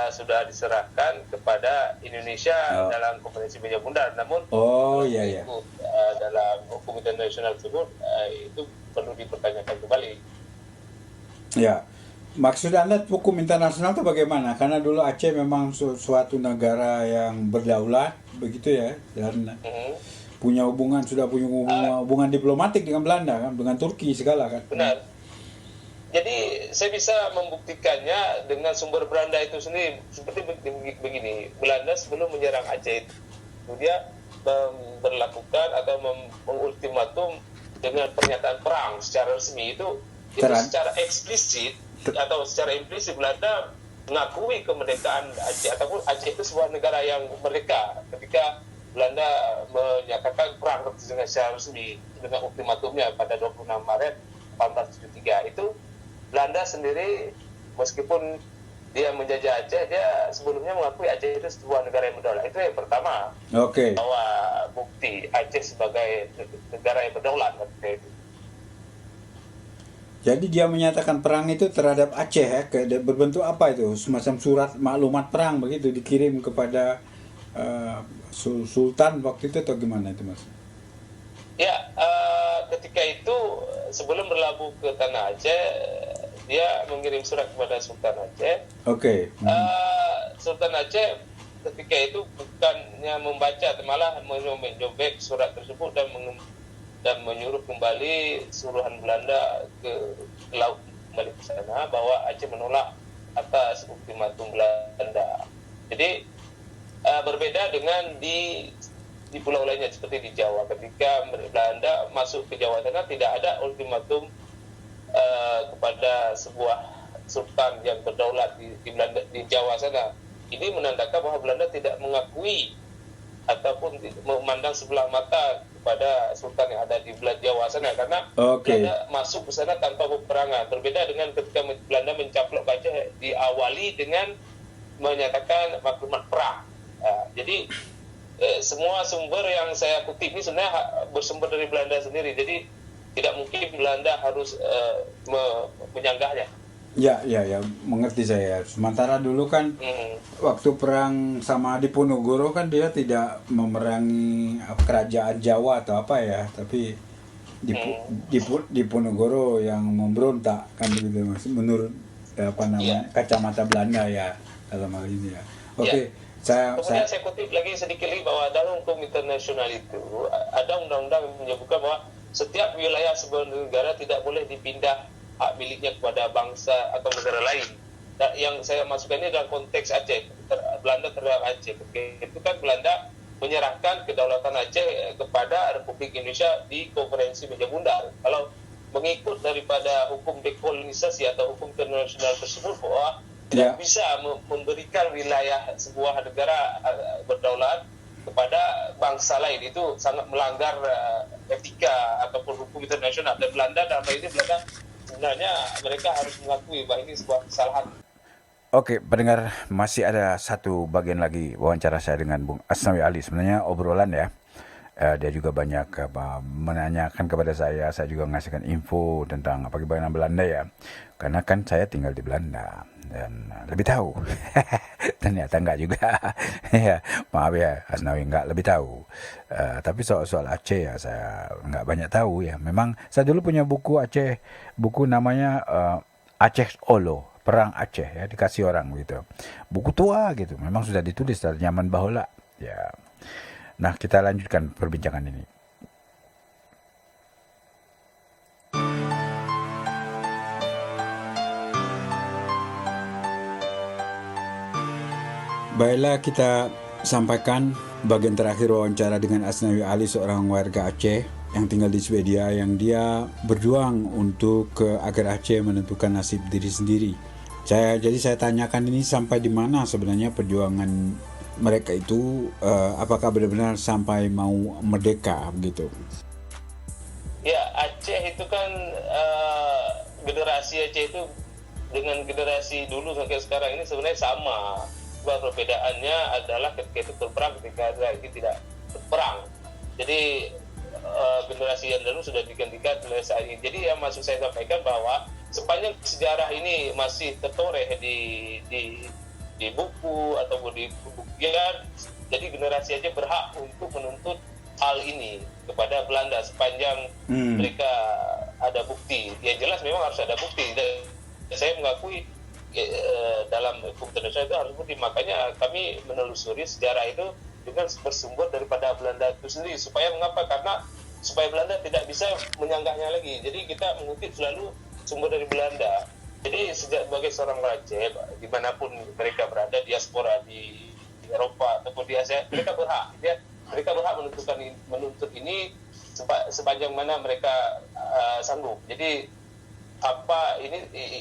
S5: sudah diserahkan kepada Indonesia dalam konferensi meja bundar. Namun dalam hukum internasional tersebut itu perlu dipertanyakan kembali.
S3: Ya, maksud Anda hukum internasional itu bagaimana? Karena dulu Aceh memang suatu negara yang berdaulat, begitu ya, dan punya hubungan hubungan diplomatik dengan Belanda kan, dengan Turki segala kan.
S5: Benar. Jadi saya bisa membuktikannya dengan sumber Belanda itu sendiri seperti begini. Belanda sebelum menyerang Aceh itu dia memberlakukan atau mengultimatum dengan pernyataan perang secara resmi itu secara eksplisit atau secara implisit Belanda mengakui kemerdekaan Aceh, ataupun Aceh itu sebuah negara yang merdeka ketika Belanda menyatakan perang dengan secara resmi dengan ultimatumnya pada 26 Maret 1873. Itu Belanda sendiri meskipun dia menjajah Aceh, dia sebelumnya mengakui Aceh itu sebuah negara yang berdaulat. Itu yang pertama.
S3: Oke.
S5: Bahwa bukti Aceh sebagai negara yang berdaulat ketika itu.
S3: Jadi dia menyatakan perang itu terhadap Aceh ya, berbentuk apa itu? Semacam surat maklumat perang begitu dikirim kepada Sultan waktu itu atau gimana itu Mas?
S5: Ya, ketika itu sebelum berlabuh ke Tanah Aceh, dia mengirim surat kepada Sultan Aceh.
S3: Oke.
S5: Sultan Aceh ketika itu bukannya membaca, malah menjobek surat tersebut dan menyuruh kembali suruhan Belanda ke laut kembali ke sana bahwa Aceh menolak atas ultimatum Belanda. Jadi berbeda dengan di pulau lainnya seperti di Jawa, ketika Belanda masuk ke Jawa Tengah tidak ada ultimatum kepada sebuah sultan yang berdaulat di Belanda di Jawa sana. Ini menandakan bahwa Belanda tidak mengakui ataupun memandang sebelah mata kepada sultan yang ada di Jawa sana, karena Belanda masuk ke sana tanpa peperangan. Berbeda dengan ketika Belanda mencaplok Aceh diawali dengan menyatakan maklumat perang. Jadi semua sumber yang saya kutip ini sebenarnya bersumber dari Belanda sendiri. Jadi tidak mungkin Belanda harus menyanggahnya.
S3: Ya, mengerti saya. Sementara dulu kan waktu perang sama Diponegoro kan dia tidak memerangi kerajaan Jawa atau apa ya, tapi Diponegoro yang memberontak kan begitu Mas. Menurut kacamata Belanda ya dalam hal ini ya. Oke.
S5: Kemudian saya kutip lagi sedikit lagi bahwa dalam hukum internasional itu ada undang-undang yang menyebutkan bahwa setiap wilayah sebuah negara tidak boleh dipindah hak miliknya kepada bangsa atau negara lain. Dan yang saya masukkan ini dalam konteks Aceh, Belanda terhadap Aceh. Itu kan Belanda menyerahkan kedaulatan Aceh kepada Republik Indonesia di Konferensi Meja Bundar. Kalau mengikut daripada hukum dekolonisasi atau hukum internasional tersebut bahwa tidak bisa memberikan wilayah sebuah negara berdaulat kepada bangsa lain, itu sangat melanggar etika ataupun hukum internasional. Dan Belanda dalam hal ini sebenarnya mereka harus mengakui bahwa ini sebuah kesalahan.
S1: Oke, pendengar, masih ada satu bagian lagi wawancara saya dengan Bung Asnawi Ali. Sebenarnya obrolan ya. Dia juga banyak menanyakan kepada saya juga ngasihkan info tentang bagaimana Belanda ya. Karena kan saya tinggal di Belanda dan lebih tahu. Ternyata enggak juga. Ya, maaf ya, Asnawi enggak lebih tahu. Tapi soal Aceh ya saya enggak banyak tahu ya. Memang saya dulu punya buku Aceh, buku namanya Aceh Olo, Perang Aceh ya, dikasih orang gitu. Buku tua gitu. Memang sudah ditulis dari zaman bahula. Ya. Nah, kita lanjutkan perbincangan ini.
S3: Baiklah, kita sampaikan bagian terakhir wawancara dengan Asnawi Ali, seorang warga Aceh yang tinggal di Swedia, yang dia berjuang untuk agar Aceh menentukan nasib diri sendiri. Jadi saya tanyakan ini sampai di mana sebenarnya perjuangan mereka itu, apakah benar-benar sampai mau merdeka begitu?
S5: Ya, Aceh itu kan generasi Aceh itu dengan generasi dulu sampai sekarang ini sebenarnya sama. Sebab perbedaannya adalah ketika itu berperang, ketika lagi tidak berperang. Jadi generasi yang dulu sudah digantikan oleh saat ini. Jadi yang maksud saya sampaikan bahwa sepanjang sejarah ini masih tertoreh di buku ataupun di pembuktian, jadi generasi Aceh berhak untuk menuntut hal ini kepada Belanda sepanjang mereka ada bukti. Ya jelas memang harus ada bukti. Dan saya mengakui dalam hukum internasional itu harus bukti. Makanya kami menelusuri sejarah itu dengan bersumber daripada Belanda itu sendiri. Karena supaya Belanda tidak bisa menyanggahnya lagi. Jadi kita mengutip selalu sumber dari Belanda. Jadi sebagai seorang Aceh, dimanapun mereka berada, diaspora di Eropa ataupun di Asia, mereka berhak. Mereka berhak menuntut ini sepanjang mana mereka sanggup. Jadi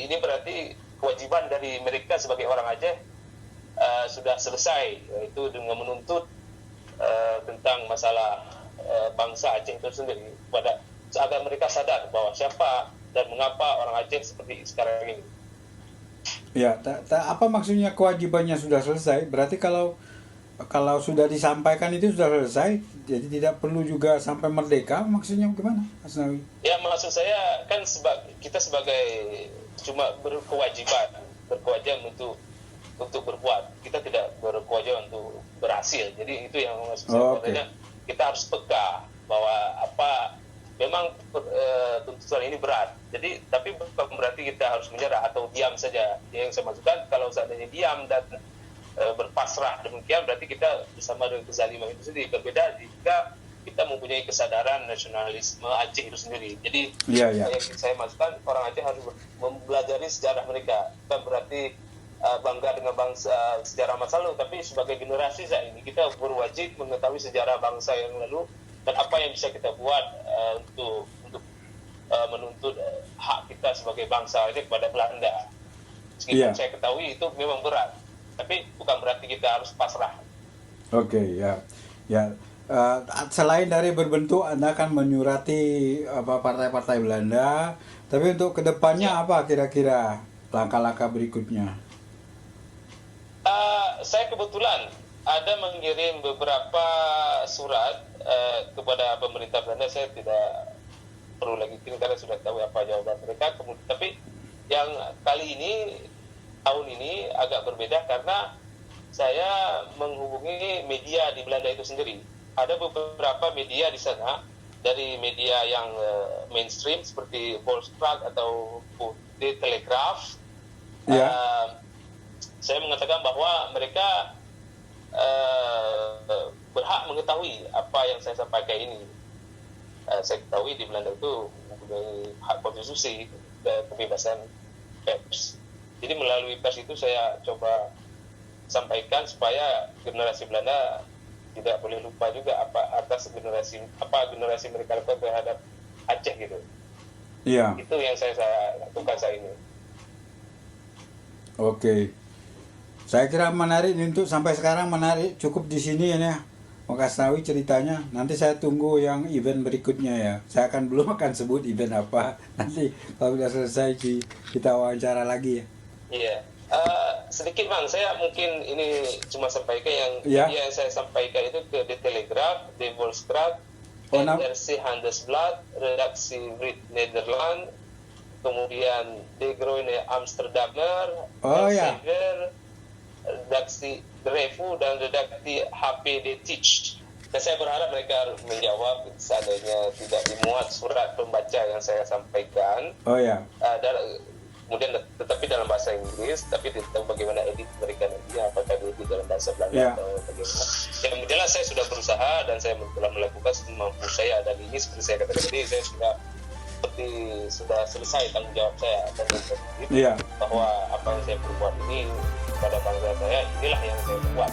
S5: ini berarti kewajiban dari mereka sebagai orang Aceh sudah selesai, yaitu dengan menuntut tentang masalah bangsa Aceh itu sendiri, agar mereka sadar bahwa siapa dan mengapa orang Aceh seperti sekarang ini.
S3: Ya, apa maksudnya kewajibannya sudah selesai? Berarti kalau sudah disampaikan itu sudah selesai, jadi tidak perlu juga sampai merdeka. Maksudnya gimana, Mas Nawi?
S5: Ya maksud saya kan kita sebagai cuma berkewajiban untuk berbuat. Kita tidak berkewajiban untuk berhasil. Jadi itu yang maksud saya. Makanya kita harus peka bahwa memang tuntutan ini berat. Jadi tapi bukan berarti kita harus menyerah atau diam saja. Yang saya maksudkan kalau seandainya diam dan berpasrah demikian berarti kita bersama dengan kezaliman itu sendiri. Berbeda jika kita mempunyai kesadaran nasionalisme Aceh itu sendiri. Jadi yang saya maksudkan orang Aceh harus mempelajari sejarah mereka. Bukan berarti bangga dengan bangsa sejarah masa lalu, tapi sebagai generasi saat ini kita berwajib mengetahui sejarah bangsa yang lalu dan apa yang bisa kita buat untuk menuntut hak kita sebagai bangsa ini kepada Belanda. Meskipun saya ketahui itu memang berat, tapi bukan berarti kita harus pasrah.
S3: Selain dari berbentuk, Anda akan menyurati partai-partai Belanda, tapi untuk kedepannya apa kira-kira langkah-langkah berikutnya?
S5: Saya kebetulan ada mengirim beberapa surat kepada pemerintah Belanda. Saya tidak perlu lagi kirim karena sudah tahu apa jawaban mereka. Tapi yang kali ini, tahun ini agak berbeda karena saya menghubungi media di Belanda itu sendiri. Ada beberapa media di sana, dari media yang mainstream seperti Volkskrant atau The Telegraph. Saya mengatakan bahwa mereka berhak mengetahui apa yang saya sampaikan ini. Saya ketahui di Belanda itu mempunyai hak konstitusi dan kebebasan pers. Jadi melalui pers itu saya coba sampaikan supaya generasi Belanda tidak boleh lupa juga atas generasi mereka lakukan terhadap Aceh gitu. Iya. Itu yang saya lakukan saat ini.
S3: Saya kira menarik untuk sampai sekarang menarik, cukup di sini ya. Mas Nawi ceritanya. Nanti saya tunggu yang event berikutnya ya. Saya belum akan sebut event apa. Nanti kalau sudah selesai kita wawancara lagi ya.
S5: Iya. Sedikit Bang, saya mungkin ini cuma sampaikan yang saya sampaikan itu ke The Telegraph, The Volkskrant, NRC Handelsblad, redaksi Brit Nederland, kemudian De Groene Amsterdammer, Elsevier, redaksi Refu dan redaksi HPD Teach. Dan saya berharap mereka menjawab seandainya tidak dimuat surat pembaca yang saya sampaikan. Kemudian tetapi dalam bahasa Inggris, tapi tidak tahu bagaimana edit mereka nanti, apakah edit dalam bahasa Belanda atau bagaimana. Yang jelas saya sudah berusaha dan saya telah melakukan semampu saya, dan ini seperti saya katakan tadi, saya sudah selesai tanggung jawab saya dan bahwa apa yang saya perbuat ini pada bangsa saya, inilah yang saya buat.